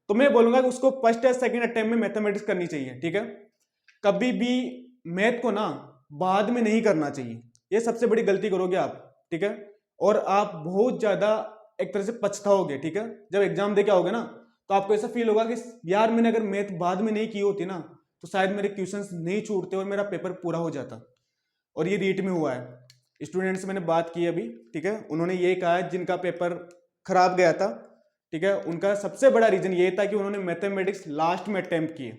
तो मैं बोलूंगा कि उसको फर्स्ट या सेकंड अटेम्प्ट में मैथमेटिक्स करनी चाहिए, ठीक है। कभी भी मैथ को ना बाद में नहीं करना चाहिए, ये सबसे बड़ी गलती करोगे आप, ठीक है, और आप बहुत ज्यादा एक तरह से पछताओगे, ठीक है, जब एग्जाम दे के आओगे ना, तो आपको ऐसा फील होगा कि यार मैंने अगर मैथ बाद में नहीं की होती ना, तो शायद मेरे क्वेश्चंस नहीं छूटते और मेरा पेपर पूरा हो जाता। और ये रीट में हुआ है, स्टूडेंट्स से मैंने बात की अभी, ठीक है, उन्होंने ये कहा है जिनका पेपर खराब गया था, ठीक है, उनका सबसे बड़ा रीजन ये था कि उन्होंने मैथमेटिक्स लास्ट में अटेम्प्ट किए,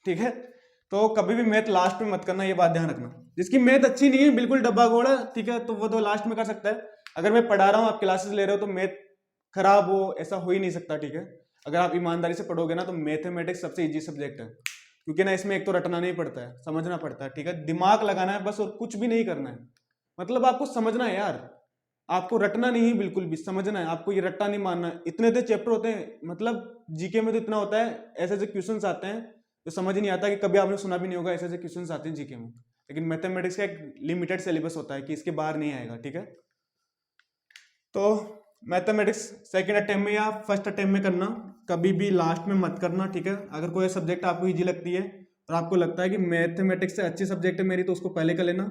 ठीक है। तो कभी भी मैथ लास्ट में मत करना, ये बात ध्यान रखना। जिसकी मैथ अच्छी नहीं है, बिल्कुल डब्बा गोड़ा, ठीक है, तो वो तो लास्ट में कर सकता है। अगर मैं पढ़ा रहा हूँ, आप क्लासेस ले रहे हो, तो मैथ खराब हो ऐसा हो ही नहीं सकता, ठीक है। अगर आप ईमानदारी से पढ़ोगे ना, तो मैथमेटिक्स सबसे इजी सब्जेक्ट है, क्योंकि ना इसमें एक तो रटना नहीं पड़ता है, समझना पड़ता है, ठीक है, दिमाग लगाना है बस, और कुछ भी नहीं करना है। मतलब आपको समझना है यार, आपको रटना नहीं है, बिल्कुल भी समझना है, आपको ये रट्टा नहीं मानना है। इतने तो चैप्टर होते हैं, मतलब जीके में तो इतना होता है, ऐसे ऐसे क्वेश्चंस आते हैं तो समझ ही नहीं आता, कि कभी आपने सुना भी नहीं होगा, ऐसे ऐसे क्वेश्चंस आते हैं जीके में। लेकिन मैथमेटिक्स का एक लिमिटेड सिलेबस होता है कि इसके बाहर नहीं आएगा, ठीक है। तो मैथमेटिक्स सेकंड अटेम्प्ट में या फर्स्ट अटेम्प्ट में करना, कभी भी लास्ट में मत करना, ठीक है। अगर कोई सब्जेक्ट आपको ईजी लगती है और आपको लगता है कि मैथमेटिक्स से अच्छी सब्जेक्ट है मेरी, तो उसको पहले कर लेना,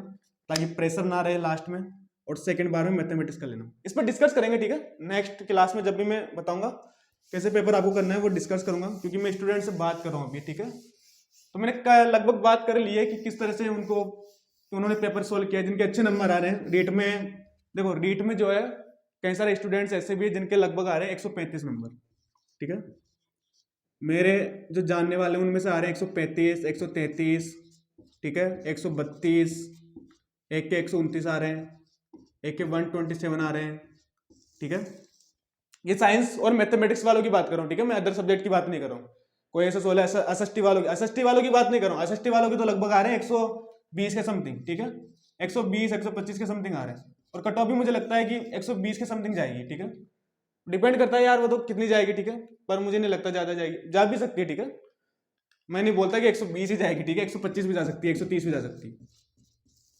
ताकि प्रेशर ना रहे लास्ट में, और सेकंड बार में मैथमेटिक्स कर लेना। इस पर डिस्कस करेंगे, ठीक है, नेक्स्ट क्लास में जब भी मैं बताऊंगा कैसे पेपर आपको करना है, वो डिस्कस करूंगा, क्योंकि मैं स्टूडेंट से बात कर रहा हूँ अभी, ठीक है। तो मैंने लगभग बात कर ली है कि किस तरह से उन्होंने पेपर सोल्व किया, जिनके अच्छे नंबर आ रहे हैं रीट में। देखो रीट में जो है कई सारे स्टूडेंट्स ऐसे भी है जिनके लगभग आ रहे हैं 135 नंबर, ठीक है। मेरे जो जानने वाले हैं उनमें से आ रहे हैं 135, 133, ठीक है, 132, एक के 129 आ रहे हैं, एक के 127 आ रहे हैं, ठीक है। ये साइंस और मैथमेटिक्स वालों की बात कर रहा हूँ, ठीक है, मैं अदर सब्जेक्ट की बात नहीं कर रहा हूँ। कोई ऐसा 16 एसएसटी वालों की बात नहीं कर रहा हूँ। एसएसटी वालों की तो लगभग आ रहे हैं 120 के समथिंग, ठीक है, 120 125 के समथिंग आ रहे हैं, और कट ऑफ भी मुझे लगता है कि 120 के समथिंग जाएगी, ठीक है। डिपेंड करता है यार वो तो कितनी जाएगी, ठीक है, पर मुझे नहीं लगता ज्यादा जाएगी, जा भी सकती है, ठीक है। मैं नहीं बोलता कि 120 ही जाएगी, ठीक है, 125 भी जा सकती है, 130 भी जा सकती है,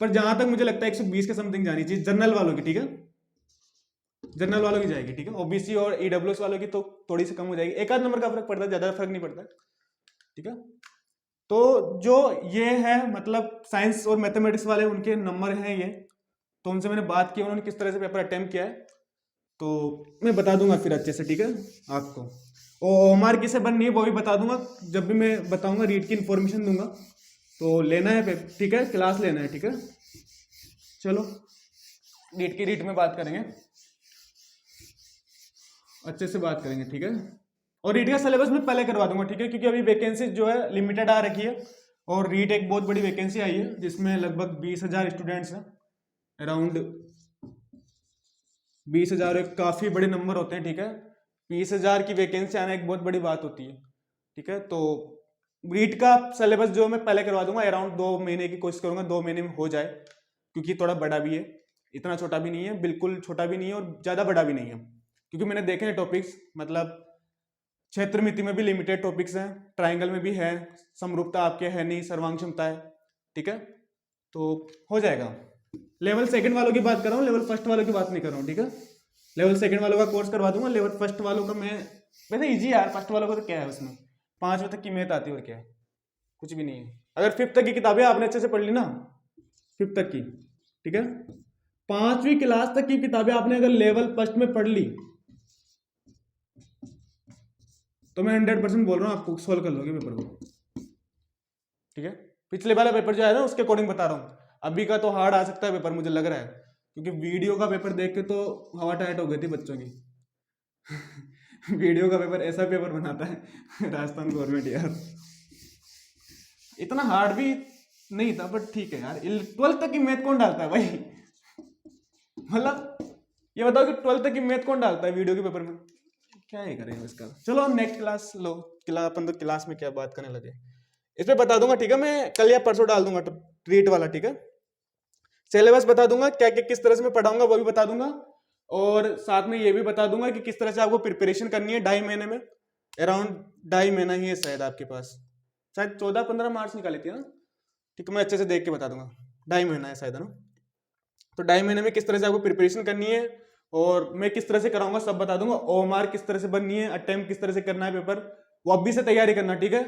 पर जहां तक मुझे लगता है 120 के समथिंग जानी चाहिए जनरल वालों की, ठीक है, जनरल वालों की जाएगी, ठीक है। ओबीसी और ईडब्ल्यूएस वालों की तो थोड़ी सी कम हो जाएगी, एक आध नंबर का फर्क पड़ता है, ज्यादा फर्क नहीं पड़ता, ठीक है। तो जो ये है मतलब साइंस और मैथमेटिक्स वाले उनके नंबर हैं ये, तो उनसे मैंने बात की, उन्होंने किस तरह से पेपर अटेम्प्ट किया है, तो मैं बता दूंगा फिर अच्छे से, ठीक है आपको। और ओमार किसे बननी है वो भी बता दूंगा, जब भी मैं बताऊंगा रीट की इन्फॉर्मेशन दूंगा, तो लेना है, ठीक है, क्लास लेना है, ठीक है। चलो रीट में बात करेंगे, अच्छे से बात करेंगे, ठीक है। और रीट का सिलेबस मैं पहले करवा दूंगा, ठीक है, क्योंकि अभी वैकेंसी जो है लिमिटेड आ रखी है, और रीट एक बहुत बड़ी वैकेंसी आई है जिसमें लगभग 20,000 स्टूडेंट्स हैं, अराउंड 20,000 एक काफी बड़े नंबर होते हैं, ठीक है। 20,000 की वैकेंसी आना एक बहुत बड़ी बात होती है, ठीक है। तो रीट का सिलेबस जो मैं पहले करवा दूंगा, अराउंड 2 महीने की कोशिश करूंगा 2 महीने में हो जाए, क्योंकि थोड़ा बड़ा भी है, इतना छोटा भी नहीं है, बिल्कुल छोटा भी नहीं है और ज्यादा बड़ा भी नहीं है, क्योंकि मैंने देखे हैं टॉपिक्स, मतलब क्षेत्र मिति में भी लिमिटेड टॉपिक्स हैं, ट्राइंगल में भी है, समरूपता आपके है नहीं, सर्वांग क्षमता है, ठीक है, तो हो जाएगा। लेवल सेकंड वालों की बात कर रहा हूँ, लेवल फर्स्ट वालों की बात नहीं कर रहा हूँ, ठीक है। लेवल सेकंड वालों का कोर्स करवा दूंगा, लेवल फर्स्ट वालों का मैं वैसे इजी यार, फर्स्ट वालों का तो क्या है उसमें 5वीं तक की मैथ आती है और क्या है, कुछ भी नहीं है। अगर 5th तक की किताबें आपने अच्छे से पढ़ ली ना, 5th तक की, ठीक है, 5वीं क्लास तक की किताबें आपने अगर लेवल फर्स्ट में पढ़ ली तो मैं 100% बोल रहा हूँ आपको सोल्व कर लोगे पेपर को, ठीक है। पिछले वाला पेपर जो है ना उसके अकॉर्डिंग बता रहा हूँ, अभी का तो हार्ड आ सकता है पेपर मुझे लग रहा है, क्योंकि वीडियो का पेपर देख के तो हवा टाइट हो गई थी बच्चों की वीडियो का पेपर ऐसा पेपर बनाता है राजस्थान गवर्नमेंट यार, इतना हार्ड भी नहीं था बट ठीक है यार। 12th तक की मैथ कौन डालता है भाई मतलब ये बताओ कि 12th तक की मैथ कौन डालता है वीडियो के पेपर में, क्या ही करेंगे इसका। चलो हम नेक्स्ट क्लास लो, क्लास अपन तो क्लास में क्या बात करने लगे, इस पे बता दूंगा, ठीक है, मैं कल या परसों डाल दूंगा ट्रीट वाला, ठीक है। सिलेबस बता दूंगा, क्या क्या किस तरह से मैं पढ़ाऊंगा वो भी बता दूंगा, और साथ में ये भी बता दूंगा कि किस तरह से आपको प्रिपरेशन करनी है 2.5 महीने में, अराउंड 2.5 महीना ही है शायद आपके पास, शायद 14-15 मार्च निकाली थी ना, ठीक है, मैं अच्छे से देख के बता दूंगा, 2.5 महीना है शायद, है ना। तो 2.5 महीने में किस तरह से आपको प्रिपरेशन करनी है और मैं किस तरह से कराऊंगा सब बता दूंगा, ओएमआर किस तरह से बननी है, अटेम्प्ट किस तरह से करना है पेपर, वो अभी से तैयारी करना, ठीक है।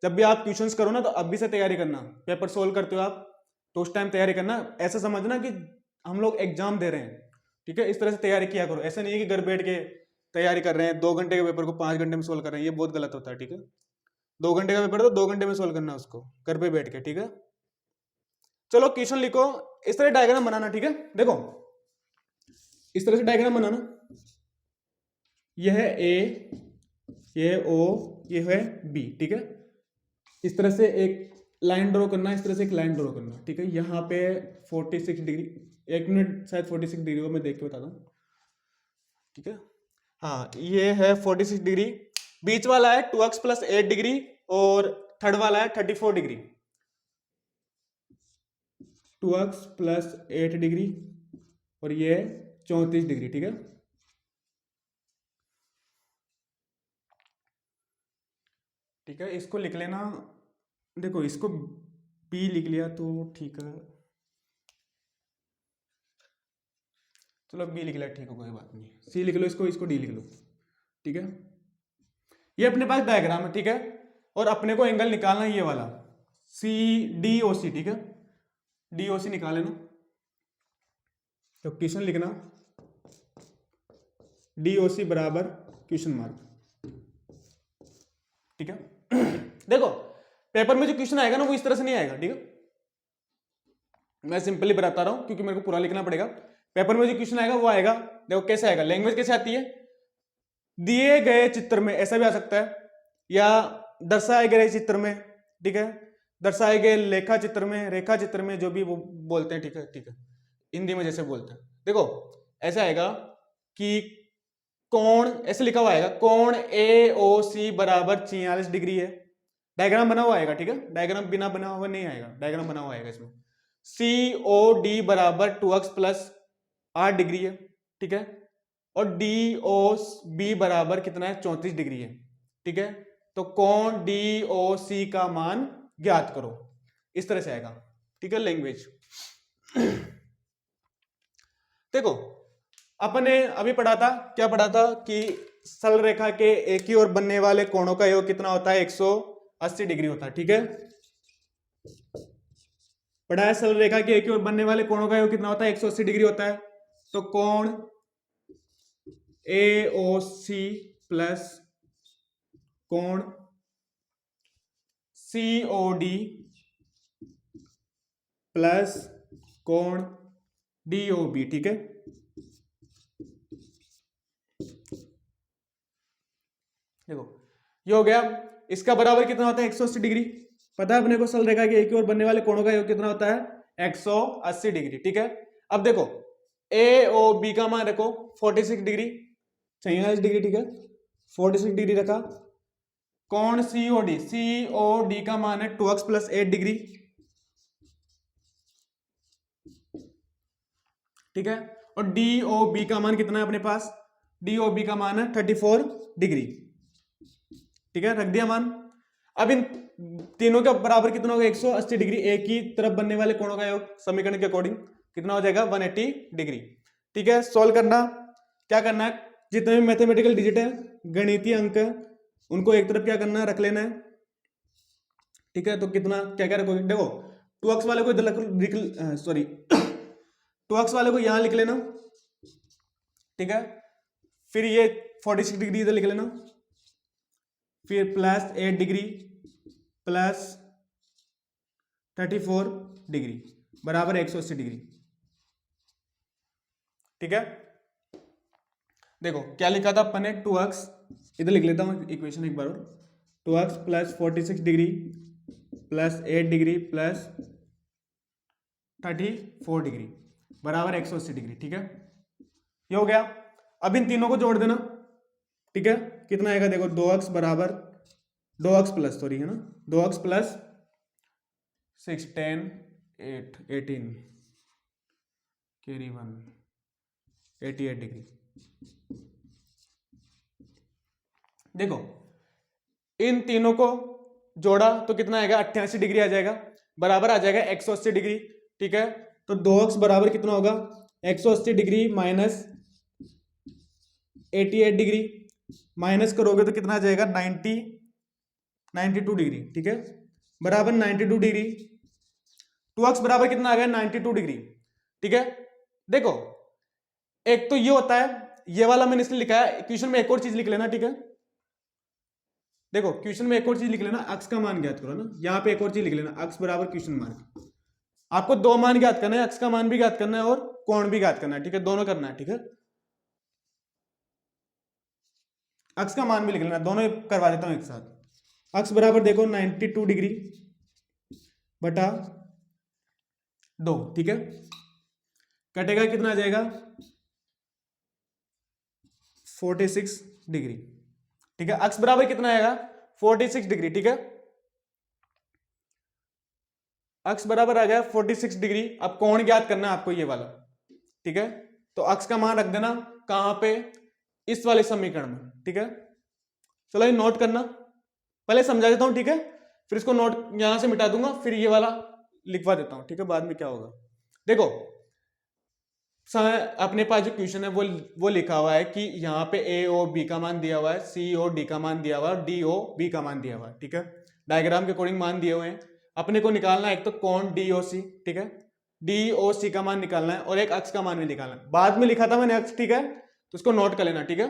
जब भी आप ट्यूशंस करो ना तो अभी से तैयारी करना, पेपर सोल्व करते हो आप तो उस टाइम तैयारी करना, ऐसा समझना कि हम लोग एग्जाम दे रहे हैं, ठीक है, इस तरह से तैयारी किया करो। ऐसा नहीं है कि घर बैठ के तैयारी कर रहे हैं, 2 घंटे के पेपर को 5 घंटे में सोल्व कर रहे हैं, ये बहुत गलत होता है, ठीक है। 2 घंटे का पेपर तो 2 घंटे में सोल्व करना है उसको घर पे बैठ के, ठीक है। चलो क्वेश्चन लिखो, इस तरह डायग्राम बनाना, ठीक है। देखो इस तरह से डायग्राम बनाना, यह है ए, यह ओ, यह है बी, ठीक है। इस तरह से एक लाइन ड्रॉ करना, इस तरह से एक लाइन ड्रॉ करना, ठीक है। यहाँ पे 46 डिग्री, 1 मिनट शायद 46 डिग्री को मैं देख के बता दूं, ठीक है। हाँ ये है 46 डिग्री, बीच वाला है 2x + 8 डिग्री और थर्ड वाला है 34 डिग्री, 2x + 8 डिग्री और ये 34 डिग्री, ठीक है। ठीक है, इसको लिख लेना, देखो इसको बी लिख लिया तो ठीक है, चलो बी लिख लिया ठीक है, कोई बात नहीं, सी लिख लो, इसको डी लिख लो, ठीक है। ये अपने पास डायग्राम है, ठीक है, और अपने को एंगल निकालना है ये वाला सी डी ओ सी, ठीक है, डी ओ सी निकाल लेना। तो क्वेश्चन लिखना डी ओ सी बराबर क्वेश्चन मार्क, ठीक है। देखो पेपर में जो क्वेश्चन आएगा ना वो इस तरह से नहीं आएगा, ठीक है, मैं सिंपली बताता रहा हूं क्योंकि मेरे को पूरा लिखना पड़ेगा। पेपर में जो क्वेश्चन आएगा वो आएगा, देखो कैसे आएगा, लैंग्वेज कैसे आती है, दिए गए चित्र में, ऐसा भी आ सकता है, या दर्शाए गए चित्र में, ठीक है, दर्शाए गए लेखा चित्र में, रेखा चित्र में, जो भी वो बोलते हैं, ठीक है, ठीक है, हिंदी में जैसे बोलते हैं। देखो ऐसा आएगा कि कोण, ऐसे लिखा हुआ आएगा, कोण ए ओ सी बराबर 46 डिग्री है, डायग्राम बना हुआ आएगा, ठीक है, डायग्राम बिना बना हुआ नहीं आएगा, डायग्राम बना हुआ आएगा इसमें। सी ओ डी बराबर 2x + 8 डिग्री है, ठीक है, और डी ओ बी बराबर कितना है 34 डिग्री है, ठीक है। तो कोण डी ओ सी का मान ज्ञात करो, इस तरह से आएगा, ठीक है। लैंग्वेज देखो अपने अभी पढ़ा था, क्या पढ़ा था कि सरल रेखा के एक ही ओर बनने वाले कोणों का योग कितना होता है, 180 डिग्री होता है, ठीक है। पढ़ा है सरल रेखा के एक ही ओर बनने वाले कोणों का योग कितना होता है, 180 डिग्री होता है। तो कोण ए ओ सी प्लस कोण सी ओ डी प्लस कोण डी ओ बी, ठीक है। देखो ये हो गया, इसका बराबर कितना होता है 180 डिग्री, पता है अपने को सरल रेखा के एक ही ओर बनने वाले कोणों का योग कितना होता है 180 डिग्री, ठीक है। अब देखो ए ओ बी का मान रखो 46 डिग्री, 46 डिग्री, ठीक है, 46 डिग्री रखा। कोण सी ओ डी का मान है 2x + 8 डिग्री, ठीक है, और डी ओ बी का मान कितना है अपने पास, डी ओ बी का मान है 34 डिग्री, ठीक है, रख दिया मान। अब इन तीनों के बराबर कितना होगा 180 डिग्री, एक ही तरफ बनने वाले कोणों का योग समीकरण के अकॉर्डिंग कितना हो जाएगा 180 डिग्री, ठीक है। सॉल्व करना, क्या करना है, जितने भी मैथमेटिकल डिजिट है, गणितीय अंक है, उनको एक तरफ क्या करना है, रख लेना है। ठीक है, तो कितना क्या क्या रखोगे, देखो 2x वाले को इधर सॉरी 2x वाले को यहां लिख लेना। ठीक है, फिर ये 46 डिग्री इधर लिख लेना, फिर प्लस 8 डिग्री प्लस 34 डिग्री बराबर 180 डिग्री। ठीक है, देखो क्या लिखा था अपन ने, 2x इधर लिख लेता हूं इक्वेशन एक बार और, 2x plus 46 degree plus 8 degree plus 34 degree बराबर 180 डिग्री। ठीक है, ये हो गया। अब इन तीनों को जोड़ देना। ठीक है, कितना आएगा देखो, 2x बराबर 2x प्लस सॉरी है ना, 2x प्लस 6 10 8 18 कैरी 1 88 डिग्री। देखो इन तीनों को जोड़ा तो कितना आएगा, 88 डिग्री आ जाएगा, बराबर आ जाएगा 180 डिग्री। ठीक है, तो 2x बराबर कितना होगा, 180 डिग्री माइनस 88 डिग्री, माइनस करोगे तो कितना आ जाएगा, 92 डिग्री। ठीक है, बराबर 92 डिग्री। 2x बराबर कितना आ गया, 92 डिग्री। ठीक है, देखो एक तो ये होता है, ये वाला मैंने इसलिए लिखा है, क्वेश्चन में एक और चीज लिख लेना। ठीक है, देखो क्वेश्चन में एक और चीज लिख लेना, अक्स का मान ज्ञात करो ना, यहां पे एक और चीज लिख लेना, अक्स बराबर क्वेश्चन मार्क। आपको दो मान ज्ञात करना है, अक्स का मान भी ज्ञात करना है और कोण भी ज्ञात करना है। ठीक है, दोनों करना है। ठीक है, अक्स का मान भी लिख लेना, दोनों करवा देता हूं एक साथ। अक्स बराबर देखो 92 डिग्री बटा 2। ठीक है, कटेगा कितना आ जाएगा, 46 डिग्री। ठीक है, अक्स बराबर कितना आएगा, 46 डिग्री। ठीक है, अक्स बराबर आ गया 46 डिग्री। अब कोण ज्ञात करना है आपको ये वाला। ठीक है, तो अक्स का मान रख देना कहां पे, इस वाले समीकरण में। ठीक है, चलो ये नोट करना, पहले समझा देता हूं। ठीक है, फिर इसको नोट यहां से मिटा दूंगा, फिर ये वाला लिखवा देता हूं। ठीक है, बाद में क्या होगा, देखो अपने पास जो क्वेश्चन है वो लिखा हुआ है कि यहाँ पे ए ओ बी का मान दिया हुआ है, सी ओ डी का मान दिया हुआ है, डी ओ बी का मान दिया हुआ है। ठीक है, डायग्राम के अकॉर्डिंग मान दिए हुए हैं। अपने को निकालना है एक तो कोण डी ओ सी। ठीक है, डी ओ सी का मान निकालना है और एक अक्ष का मान भी निकालना है। बाद में लिखा था मैंने अक्ष। ठीक है, तो उसको नोट कर लेना। ठीक है,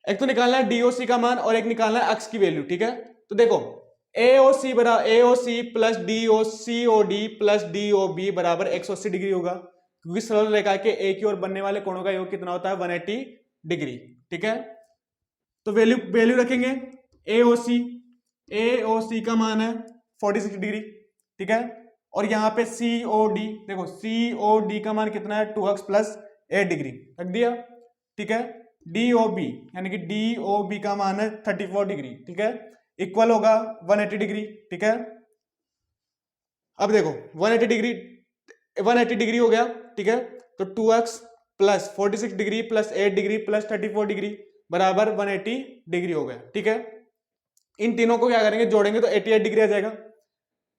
एक तो निकालना है डी ओ सी का मान और एक निकालना है अक्ष की वैल्यू। ठीक है, तो देखो A O C plus D O C O D plus D O B बराबर 180 डिग्री होगा, क्योंकि सरल रेखा के एक ही ओर बनने वाले कोणों का योग कितना होता है, 180 डिग्री। ठीक है, तो वैल्यू वैल्यू रखेंगे, ए ओ सी का मान है 46 डिग्री। ठीक है, और यहाँ पे सी ओ डी, देखो सी ओ डी का मान कितना है, 2x प्लस 8 डिग्री रख दिया। ठीक है, डी ओ बी यानी कि डी ओ बी का मान है 34 डिग्री। ठीक है, इक्वल होगा 180 डिग्री। ठीक है, अब देखो 180 डिग्री हो गया। ठीक है, तो 2x plus 46 degree plus 8 degree plus 34 degree बराबर 180 डिग्री हो गया। ठीक है, इन तीनों को क्या करेंगे, जोड़ेंगे तो 88 डिग्री आ जाएगा।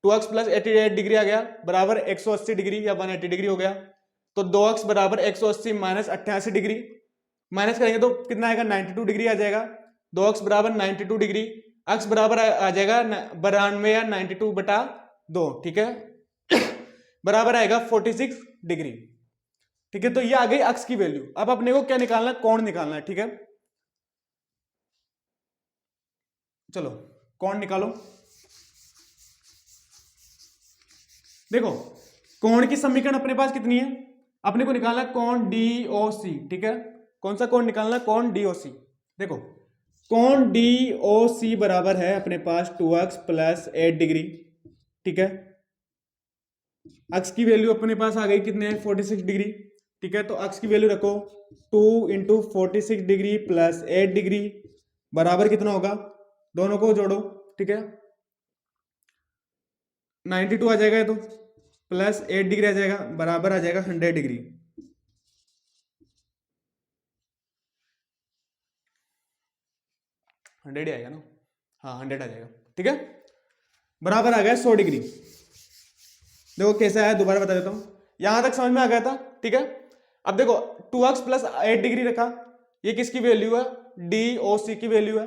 2x प्लस 88 डिग्री आ गया बराबर 180 डिग्री या 180 डिग्री हो गया। तो 2x बराबर 180 माइनस 88 डिग्री, माइनस करेंगे तो कितना आएगा, 92 डिग्री आ जाएगा। 2x बराबर 92 डिग्री, x बराबर आ जाएगा 92 या 92 बटा 2। ठीक है, बराबर आएगा 46 डिग्री। ठीक है, तो ये आ गई अक्ष की वैल्यू। अब अपने को क्या निकालना है, कोण निकालना है। ठीक है, चलो कोण निकालो। देखो कोण की समीकरण अपने पास कितनी है, अपने को निकालना है कोण डी ओ सी। ठीक है, कौन सा कोण निकालना है, कोण डी ओ सी। देखो कोण डी ओ सी बराबर है अपने पास 2x प्लस 8 डिग्री। ठीक है, अक्ष की वैल्यू अपने पास आ गई कितने, 46 डिग्री। ठीक है, तो अक्ष की वैल्यू रखो 2 इंटू 46 डिग्री प्लस 8 डिग्री बराबर कितना होगा, दोनों को जोड़ो। ठीक है, 92 आ जाएगा, तो प्लस 8 डिग्री आ जाएगा, बराबर आ जाएगा 100 डिग्री। हंड्रेड ही आएगा ना, हाँ 100 आ जाएगा। ठीक है, बराबर आ गया 100 डिग्री। देखो कैसे आया, दोबारा बता देता हूं, यहां तक समझ में आ गया था। ठीक है, अब देखो 2x प्लस 8 डिग्री रखा, ये किसकी वैल्यू है, DOC की वैल्यू है,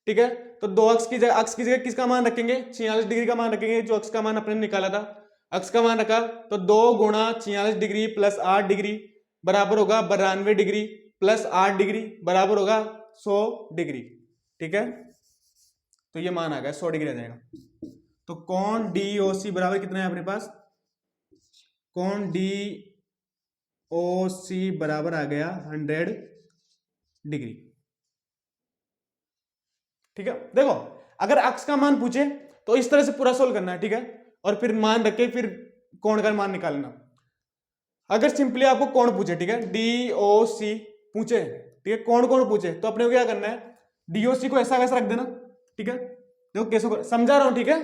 ठीक है। तो 2x की जगह, अक्स की जगह किसका मान रखेंगे, 46 डिग्री का मान रखेंगे, जो अक्स का मान अपने निकाला था, अक्स का मान रखा। तो 2 गुणा 46 डिग्री प्लस 8 डिग्री बराबर होगा 92 डिग्री प्लस 8 डिग्री बराबर होगा 100 डिग्री, ठीक है। तो ये मान आ गया 100 डिग्री आ जाएगा। तो कोण DOC बराबर कितना है अपने पास, कोण DOC बराबर आ गया 100 डिग्री, ठीक है। देखो अगर अक्स का मान पूछे तो इस तरह से पूरा सोल्व करना है, ठीक है, और फिर मान रख के फिर कोण का मान निकालना। अगर सिंपली आपको कोण पूछे, ठीक है, DOC पूछे, ठीक है, कोण पूछे, तो अपने को क्या करना है, DOC को ऐसा कैसा रख देना, ठीक है। देखो कैसे समझा रहा हूं, ठीक है,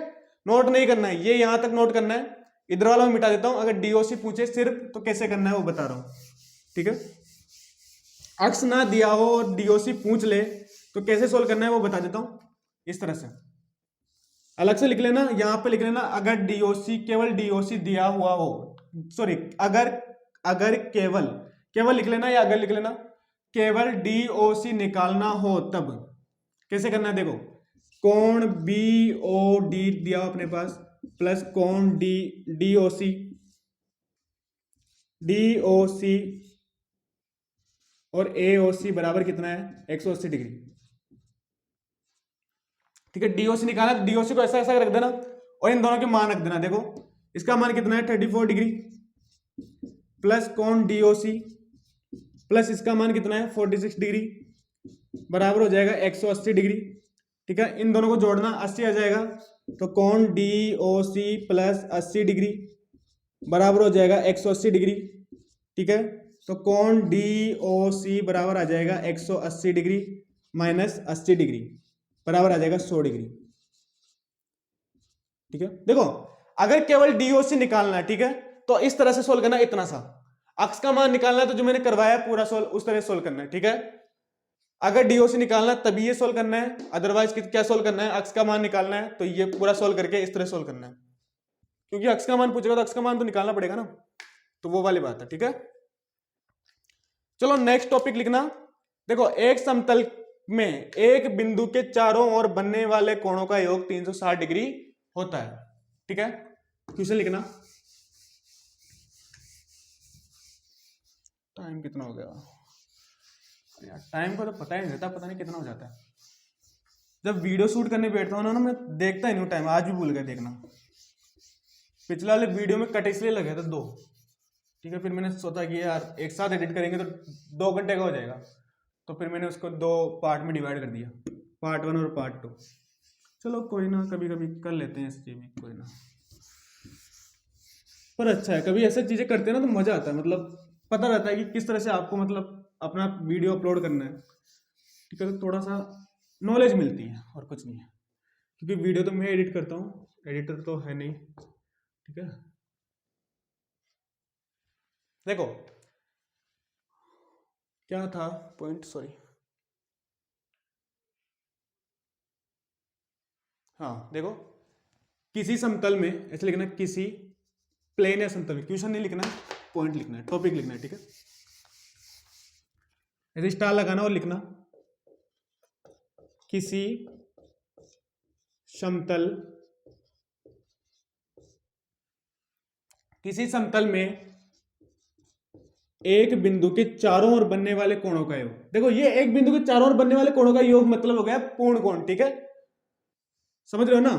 नोट नहीं करना है, ये यहां तक नोट करना है, इधर वाला मैं मिटा देता हूं। अगर DOC पूछे सिर्फ तो कैसे करना है वो बता रहा हूं, ठीक है। अक्स ना दिया हो और DOC पूछ ले तो कैसे सोल्व करना है वो बता देता हूं, इस तरह से अलग से लिख लेना, यहां पे लिख लेना अगर DOC, केवल DOC दिया हुआ हो, सॉरी अगर केवल लिख लेना या अगर लिख लेना, केवल DOC निकालना हो तब कैसे करना है। देखो कोण BOD दिया हो अपने पास प्लस कोण DOC और AOC बराबर कितना है 180 डिग्री, ठीक है। DOC निकाला, DOC को ऐसा ऐसा रख देना और इन दोनों के मान रख देना। देखो इसका मान कितना है 34 डिग्री प्लस कोण DOC प्लस इसका मान कितना है 46 डिग्री बराबर हो जाएगा 180 डिग्री, ठीक है। इन दोनों को जोड़ना 80 आ जाएगा, तो कोण DOC प्लस 80 डिग्री बराबर हो जाएगा 180 डिग्री, ठीक है। तो कोण DOC बराबर आ जाएगा 180 डिग्री माइनस 80 डिग्री बराबर आ जाएगा 100 डिग्री, ठीक है। देखो अगर केवल DOC निकालना है, ठीक है, तो इस तरह से सोल्व करना, इतना सा अक्स का मान निकालना है तो जो मैंने करवाया पूरा सोल्व उस तरह सोल्व करना है, ठीक है। अगर DOC निकालना है तभी ये सोल्व करना है, अदरवाइज क्या सोल्व करना है, अक्स का मान निकालना है तो ये पूरा सोल्व करके इस तरह सोल्व करना है, क्योंकि अक्स का मान पूछेगा तो अक्स का मान तो निकालना पड़ेगा ना, तो वो वाली बात है, ठीक है। चलो नेक्स्ट टॉपिक लिखना। देखो एक समतल में एक बिंदु के चारों ओर बनने वाले कोणों का योग 360 डिग्री होता है, ठीक है। क्वेश्चन लिखना। टाइम कितना हो गया यार, टाइम का तो पता ही नहीं रहता, पता नहीं कितना हो जाता है। जब वीडियो शूट करने बैठता हूँ ना मैं देखता ही नहीं टाइम, आज भी भूल गया देखना। पिछले वाले वीडियो में कट इसलिए लगे थे 2, ठीक है। फिर मैंने सोचा कि यार एक साथ एडिट करेंगे तो 2 घंटे का हो जाएगा, तो फिर मैंने उसको 2 पार्ट में डिवाइड कर दिया, पार्ट 1 और पार्ट 2। चलो कोई ना, कभी कभी कर लेते हैं इसकी भी, कोई ना। पर अच्छा है कभी ऐसे चीजें करते हैं ना तो मजा आता है, मतलब पता रहता है कि किस तरह से आपको मतलब अपना वीडियो अपलोड करना है, ठीक है। तो थोड़ा सा नॉलेज मिलती है और कुछ नहीं है, क्योंकि वीडियो तो मैं एडिट करता हूँ, एडिटर तो है नहीं, ठीक है। देखो क्या था पॉइंट, सॉरी, हाँ देखो किसी समतल में ऐसे लिखना, किसी प्लेन या समतल में, क्वेश्चन नहीं लिखना, पॉइंट लिखना है, टॉपिक लिखना है, ठीक है। ऐसे स्टार लगाना और लिखना किसी समतल में एक बिंदु के चारों ओर बनने वाले कोणों का योग। देखो ये एक बिंदु के चारों ओर बनने वाले कोणों का योग मतलब हो गया पूर्ण कोण, ठीक है। समझ रहे हो ना,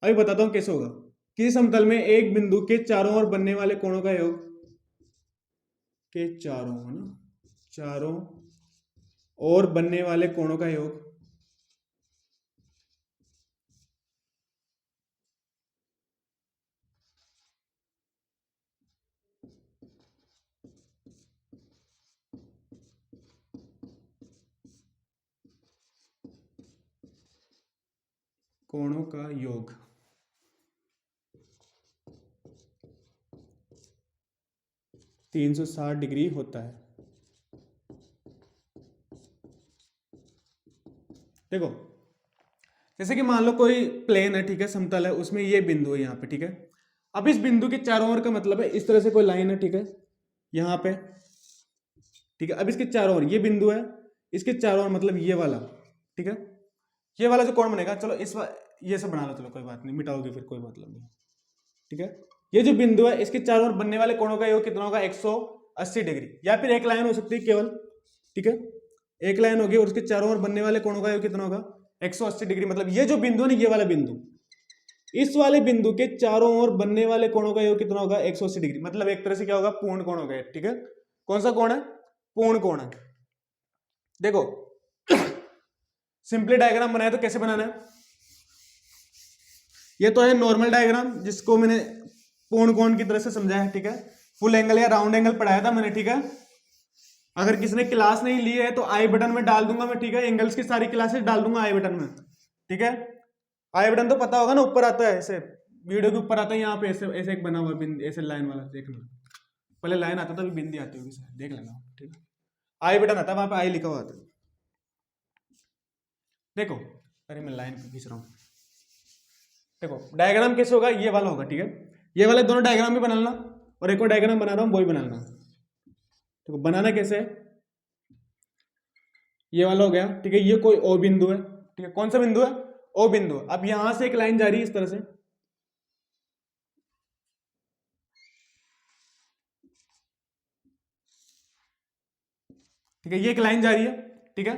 अभी बताता हूं कैसे होगा। किसी समतल में एक बिंदु के चारों ओर बनने वाले कोणों का योग, के चारों, है ना, चारों ओर बनने वाले कोणों का योग कोणों का योग 360 डिग्री होता है। देखो जैसे कि मान लो कोई प्लेन है, ठीक है, समतल है, उसमें ये बिंदु है यहाँ पे, ठीक है। अब इस बिंदु के चारों ओर का मतलब है इस तरह से कोई लाइन है, ठीक है, यहाँ पे ठीक है। अब इसके चारों ओर ये बिंदु है, इसके चारों ओर मतलब ये वाला, ठीक है, ये वाला जो कोण बनेगा, चलो ये सब बना लो, चलो कोई बात नहीं, मिटाओगे फिर कोई मतलब नहीं, ठीक है। ये जो बिंदु है इसके चारों ओर बनने वाले कोणों का योग कितना होगा, 180 डिग्री, या फिर एक लाइन हो सकती है केवल, ठीक है, एक लाइन होगी और उसके चारों ओर बनने वाले कोणों का योग कितना होगा, 180 डिग्री। मतलब ये जो बिंदु है ना, ये वाला बिंदु, इस वाले बिंदु के चारों ओर बनने वाले कोणों का योग कितना होगा, 180 डिग्री। मतलब एक तरह से क्या होगा, पूर्ण कोण हो गया, ठीक है। कौन सा कोण है, पूर्ण कोण है। देखो सिंपली डायग्राम बनाया तो कैसे बनाना है, ये तो है नॉर्मल डायग्राम जिसको मैंने पूर्ण कोण की तरह से समझाया है, ठीक है। फुल एंगल या राउंड एंगल पढ़ाया था मैंने, ठीक है। अगर किसी ने क्लास नहीं ली है तो आई बटन में डाल दूंगा मैं, ठीक है, एंगल्स की सारी क्लासेस डाल दूंगा आई बटन में, ठीक है। आई बटन तो पता होगा ना, ऊपर आता है ऐसे, वीडियो के ऊपर आता है, यहाँ पे ऐसे ऐसे एक बना हुआ बिंदु, ऐसे लाइन वाला, देखना पहले लाइन आता था, अभी बिंदी आती होगी, देख लेना, ठीक है। आई बटन आता है, वहां पे आई लिखा हुआ आता है, देखो। अरे मैं लाइन खींच रहा हूँ, देखो डायग्राम कैसे होगा, ये वाला होगा, ठीक है। ये वाले दोनों डायग्राम भी बनाना, और एक और डायग्राम बना रहा हूँ वो भी बनाना। देखो बनाना कैसे है, ये वाला हो गया, ठीक है, ये कोई ओ बिंदु है, ठीक है, कौन सा बिंदु है, ओ बिंदु। अब यहां से एक लाइन जा रही है इस तरह से, ठीक है, ये एक लाइन जा रही है, ठीक है,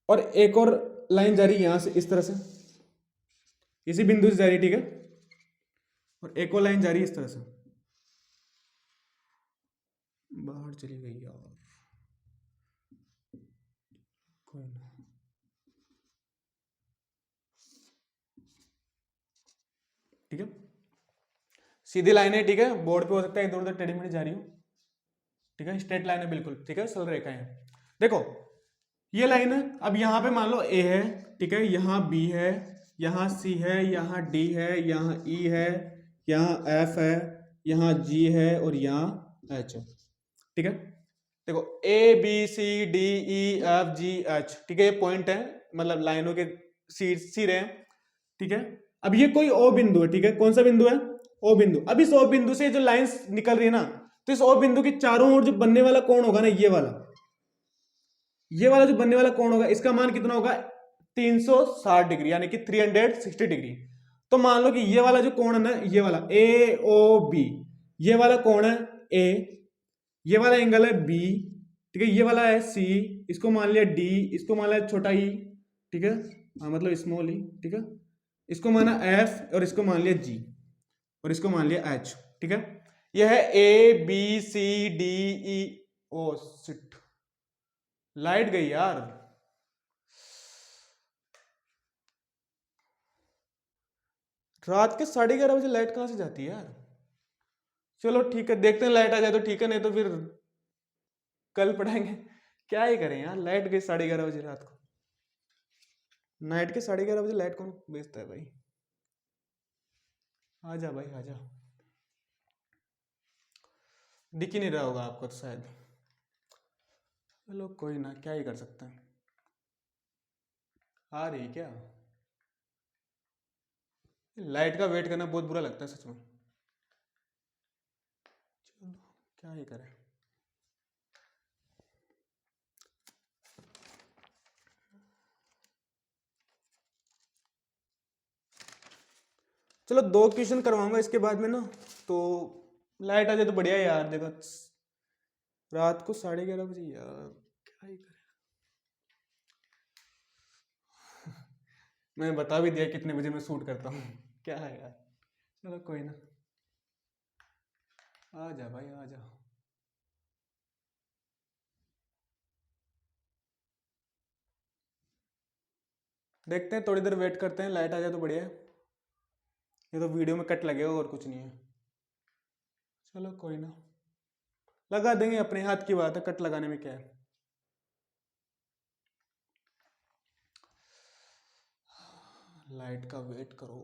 और एक और लाइन जा रही है यहां से इस तरह से, इसी बिंदु से जा रही है, ठीक है, और एक और लाइन जा रही है इस तरह से, बाहर चली गई यार, कोई ना, ठीक है, सीधी लाइन है, ठीक है, बोर्ड पे हो सकता है इधर उधर टेढ़ी मेढ़ी जा रही हो, ठीक है, स्ट्रेट लाइन है बिल्कुल, ठीक है, सरल रेखा है। देखो ये लाइन है, अब यहाँ पे मान लो ए है, ठीक है, यहाँ बी है, यहाँ सी है, यहाँ डी है, यहाँ ई है, यहाँ एफ है, यहाँ जी है, और यहाँ एच है, ठीक है। देखो A B C D E F G H, ठीक है, ये पॉइंट है, मतलब लाइनों के सिरे हैं, ठीक है। अब ये कोई ओ बिंदु है, ठीक है, कौन सा बिंदु है, ओ बिंदु। अब इस ओ बिंदु से जो लाइंस निकल रही है ना, तो इस ओ बिंदु के चारों ओर जो बनने वाला कोण होगा ना, ये वाला जो बनने वाला कोण होगा, इसका मान कितना होगा, 360 डिग्री, यानी कि 360 डिग्री। तो मान लो कि ये वाला जो कोण है ना, ये वाला ए ओ बी, ये वाला कोण है ए, ये वाला एंगल है बी, ठीक है, ये वाला है सी, इसको मान लिया डी, इसको मान लिया छोटा ई, ठीक है, हाँ मतलब स्मॉल ई, ठीक है, इसको माना एफ, और इसको मान लिया जी, और इसको मान लिया एच, ठीक है। यह है A B C D E, oh shit, light गई यार, रात के 11:30 बजे लाइट कहां से जाती है यार। चलो ठीक है, देखते हैं, लाइट आ जाए तो ठीक है, नहीं तो फिर कल पढ़ाएंगे, क्या ही करें यार, लाइट गई 11:30 बजे रात को, नाइट के 11:30 बजे लाइट कौन बेचता है भाई, आजा भाई आजा, दिख ही नहीं रहा होगा आपको तो शायद, चलो कोई ना, क्या ही कर सकते हैं। आ रही क्या, लाइट का वेट करना बहुत बुरा लगता है सच में, चलो क्या ही करें। चलो 2 क्वेश्चन करवाऊंगा इसके बाद में ना, तो लाइट आ जाए तो बढ़िया है यार। देखो रात को 11:30 बजे यार, क्या ही करें। मैं बता भी दिया कितने बजे मैं शूट करता हूँ, क्या है यार, चलो कोई ना, आ जा भाई आ जा। देखते हैं, थोड़ी देर वेट करते हैं, लाइट आ जाए तो बढ़िया है, ये तो वीडियो में कट लगेगा और कुछ नहीं है। चलो कोई ना, लगा देंगे, अपने हाथ की बात है, कट लगाने में क्या है। लाइट का वेट करो,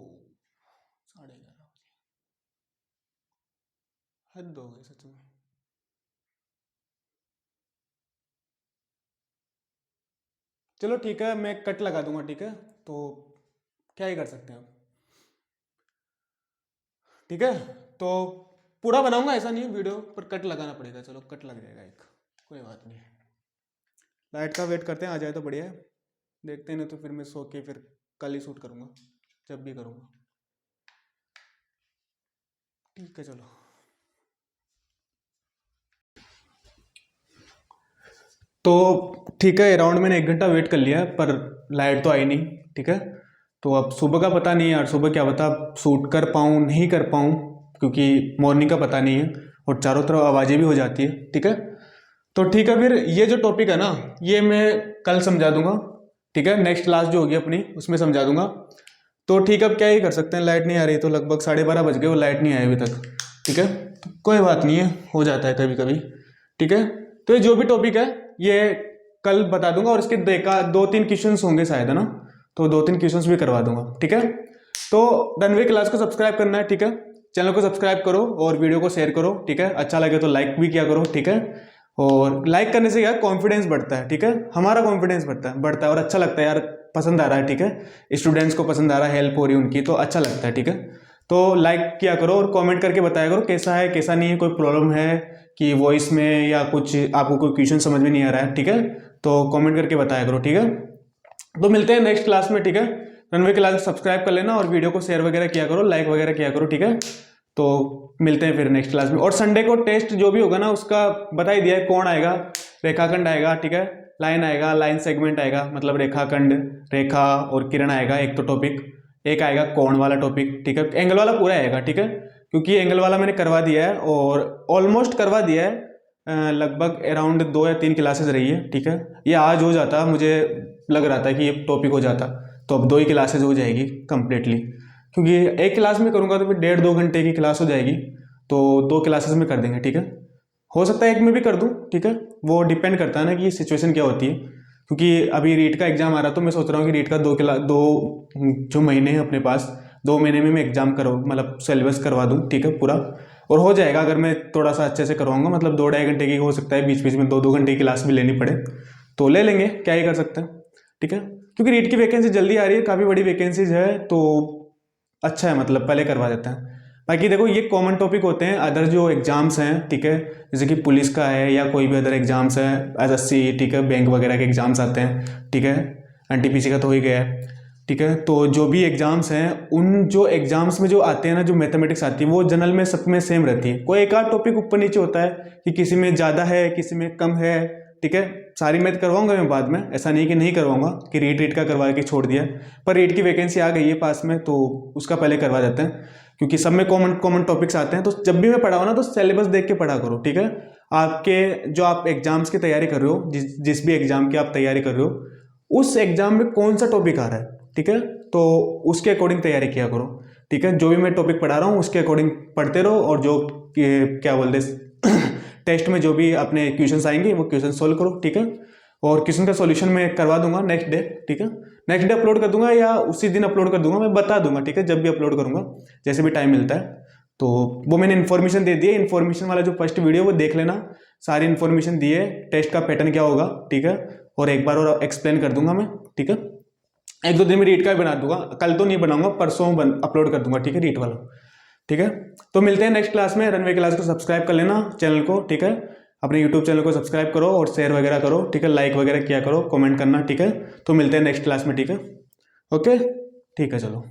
11:30 बजे, हद हो गई सच में। चलो ठीक है, मैं कट लगा दूंगा, ठीक है, तो क्या ही कर सकते हैं आप, ठीक है। तो पूरा बनाऊंगा ऐसा नहीं है वीडियो, पर कट लगाना पड़ेगा, चलो कट लग जाएगा एक, कोई बात नहीं। लाइट का वेट करते हैं, आ जाए तो बढ़िया है, देखते हैं, नहीं तो फिर मैं सो के फिर कल ही शूट करूँगा, जब भी करूँगा। ठीक है चलो। तो ठीक है, अराउंड मैंने 1 घंटा वेट कर लिया है, पर लाइट तो आई नहीं। ठीक है, तो अब सुबह का पता नहीं यार, सुबह क्या पता शूट कर पाऊँ नहीं कर पाऊँ, क्योंकि मॉर्निंग का पता नहीं है और चारों तरफ आवाज़ें भी हो जाती है। ठीक है, तो ठीक है, फिर ये जो टॉपिक है ना, ये मैं कल समझा दूंगा। ठीक है, नेक्स्ट क्लास जो होगी अपनी उसमें समझा दूंगा। तो ठीक है, अब क्या ही कर सकते हैं, लाइट नहीं आ रही, तो लगभग 12:30 बज गए और लाइट नहीं आई अभी तक। ठीक है, तो कोई बात नहीं है, हो जाता है कभी कभी। ठीक है, तो ये जो भी टॉपिक है ये कल बता दूंगा, और इसके 2-3 क्वेश्चन होंगे शायद, है ना, तो 2-3 क्वेश्चन भी करवा दूंगा। ठीक है, तो रनवे क्लास को सब्सक्राइब करना है। ठीक है, चैनल को सब्सक्राइब करो और वीडियो को शेयर करो। ठीक है, अच्छा लगे तो लाइक भी किया करो। ठीक है, और लाइक करने से क्या कॉन्फिडेंस बढ़ता है। ठीक है, हमारा कॉन्फिडेंस बढ़ता है और अच्छा लगता है यार, पसंद आ रहा है। ठीक है, स्टूडेंट्स को पसंद आ रहा है, हेल्प हो रही है उनकी, तो अच्छा लगता है। ठीक है, तो लाइक किया करो और कमेंट करके बताया करो कैसा है कैसा नहीं है, कोई प्रॉब्लम है कि वॉइस में या कुछ आपको कोई क्वेश्चन समझ में नहीं आ रहा है। ठीक है, तो कमेंट करके बताया करो। ठीक है, तो मिलते हैं नेक्स्ट क्लास में। ठीक है, रनवे क्लास सब्सक्राइब कर लेना और वीडियो को शेयर वगैरह किया करो, लाइक वगैरह किया करो। ठीक है, तो मिलते हैं फिर नेक्स्ट क्लास में। और संडे को टेस्ट जो भी होगा ना उसका बता ही दिया है, कौन आएगा, रेखाखंड आएगा। ठीक है, लाइन आएगा, लाइन सेगमेंट आएगा, मतलब रेखाखंड, रेखा और किरण आएगा एक तो टॉपिक, एक आएगा कोण वाला टॉपिक। ठीक है, एंगल वाला पूरा आएगा। ठीक है, क्योंकि एंगल वाला मैंने करवा दिया है और ऑलमोस्ट करवा दिया है, लगभग अराउंड 2 या 3 क्लासेस रही है। ठीक है, ये आज हो जाता, मुझे लग रहा था कि ये टॉपिक हो जाता, तो अब 2 ही क्लासेस हो जाएगी कंप्लीटली, क्योंकि एक क्लास में करूँगा तो फिर 1.5-2 घंटे की क्लास हो जाएगी, तो 2 क्लासेस में कर देंगे। ठीक है, हो सकता है एक में भी कर दूँ। ठीक है, वो डिपेंड करता है ना कि सिचुएशन क्या होती है, क्योंकि अभी रीट का एग्जाम आ रहा है, तो मैं सोच रहा हूँ कि रीट का 2 जो महीने हैं अपने पास, 2 महीने में मैं एग्जाम करो, मतलब सिलेबस करवा दूँ। ठीक है, पूरा, और हो जाएगा अगर मैं थोड़ा सा अच्छे से करवाऊंगा, मतलब 2-2.5 घंटे की, हो सकता है बीच बीच में 2-2 घंटे की क्लास भी लेनी पड़े, तो ले लेंगे, क्या ही कर सकते हैं। ठीक है, क्योंकि रीट की वैकेंसी जल्दी आ रही है, काफ़ी बड़ी वैकेंसीज है, तो अच्छा है, मतलब पहले करवा देते हैं। बाकी देखो ये कॉमन टॉपिक होते हैं, अदर जो एग्जाम्स हैं। ठीक है, जैसे कि पुलिस का है या कोई भी अदर एग्जाम्स है, एसएससी, ठीक है, बैंक वगैरह के एग्जाम्स आते हैं। ठीक है, एनटीपीसी का तो हो ही गया है। ठीक है, तो जो भी एग्जाम्स हैं, उन जो एग्जाम्स में जो आते हैं ना, जो मैथमेटिक्स आती है, वो जनरल में सब में सेम रहती है, कोई एक आध टॉपिक ऊपर नीचे होता है कि किसी में ज़्यादा है किसी में कम है। ठीक है, सारी मैथ करवाऊंगा मैं बाद में, ऐसा नहीं कि नहीं करवाऊंगा कि रीट का करवा के छोड़ दिया, पर रीट की वैकेंसी आ गई है पास में, तो उसका पहले करवा देते हैं, क्योंकि सब में कॉमन कॉमन टॉपिक्स आते हैं। तो जब भी मैं पढ़ाऊँ ना, तो सिलेबस देख के पढ़ा करो। ठीक है, आपके जो आप एग्जाम्स की तैयारी कर रहे हो, जिस भी एग्जाम की आप तैयारी कर रहे हो, उस एग्जाम में कौन सा टॉपिक आ रहा है। ठीक है, तो उसके अकॉर्डिंग तैयारी किया करो। ठीक है, जो भी मैं टॉपिक पढ़ा रहा हूँ उसके अकॉर्डिंग पढ़ते रहो, और जो क्या बोलते टेस्ट में जो भी अपने क्वेश्चंस आएंगे वो क्वेश्चन सोल्व करो। ठीक है, और क्वेश्चन का सॉल्यूशन मैं करवा दूंगा नेक्स्ट डे। ठीक है, नेक्स्ट डे अपलोड कर दूंगा या उसी दिन अपलोड कर दूंगा, मैं बता दूंगा। ठीक है, जब भी अपलोड करूंगा, जैसे भी टाइम मिलता है, तो वो मैंने इन्फॉर्मेशन दे दी है। इन्फॉर्मेशन वाला जो फर्स्ट वीडियो वो देख लेना, सारी इन्फॉर्मेशन दी है, टेस्ट का पैटर्न क्या होगा। ठीक है, और एक बार और एक्सप्लेन कर दूंगा मैं। ठीक है, 1-2 दिन में रीट का भी बना दूंगा, कल तो नहीं बनाऊंगा, परसों अपलोड कर दूंगा। ठीक है, रीट वाला। ठीक है, तो मिलते हैं नेक्स्ट क्लास में। रनवे क्लास को सब्सक्राइब कर लेना चैनल को। ठीक है, अपने यूट्यूब चैनल को सब्सक्राइब करो और शेयर वगैरह करो। ठीक है, लाइक वगैरह किया करो, कमेंट करना। ठीक है, तो मिलते हैं नेक्स्ट क्लास में। ठीक है, ओके, ठीक है, चलो।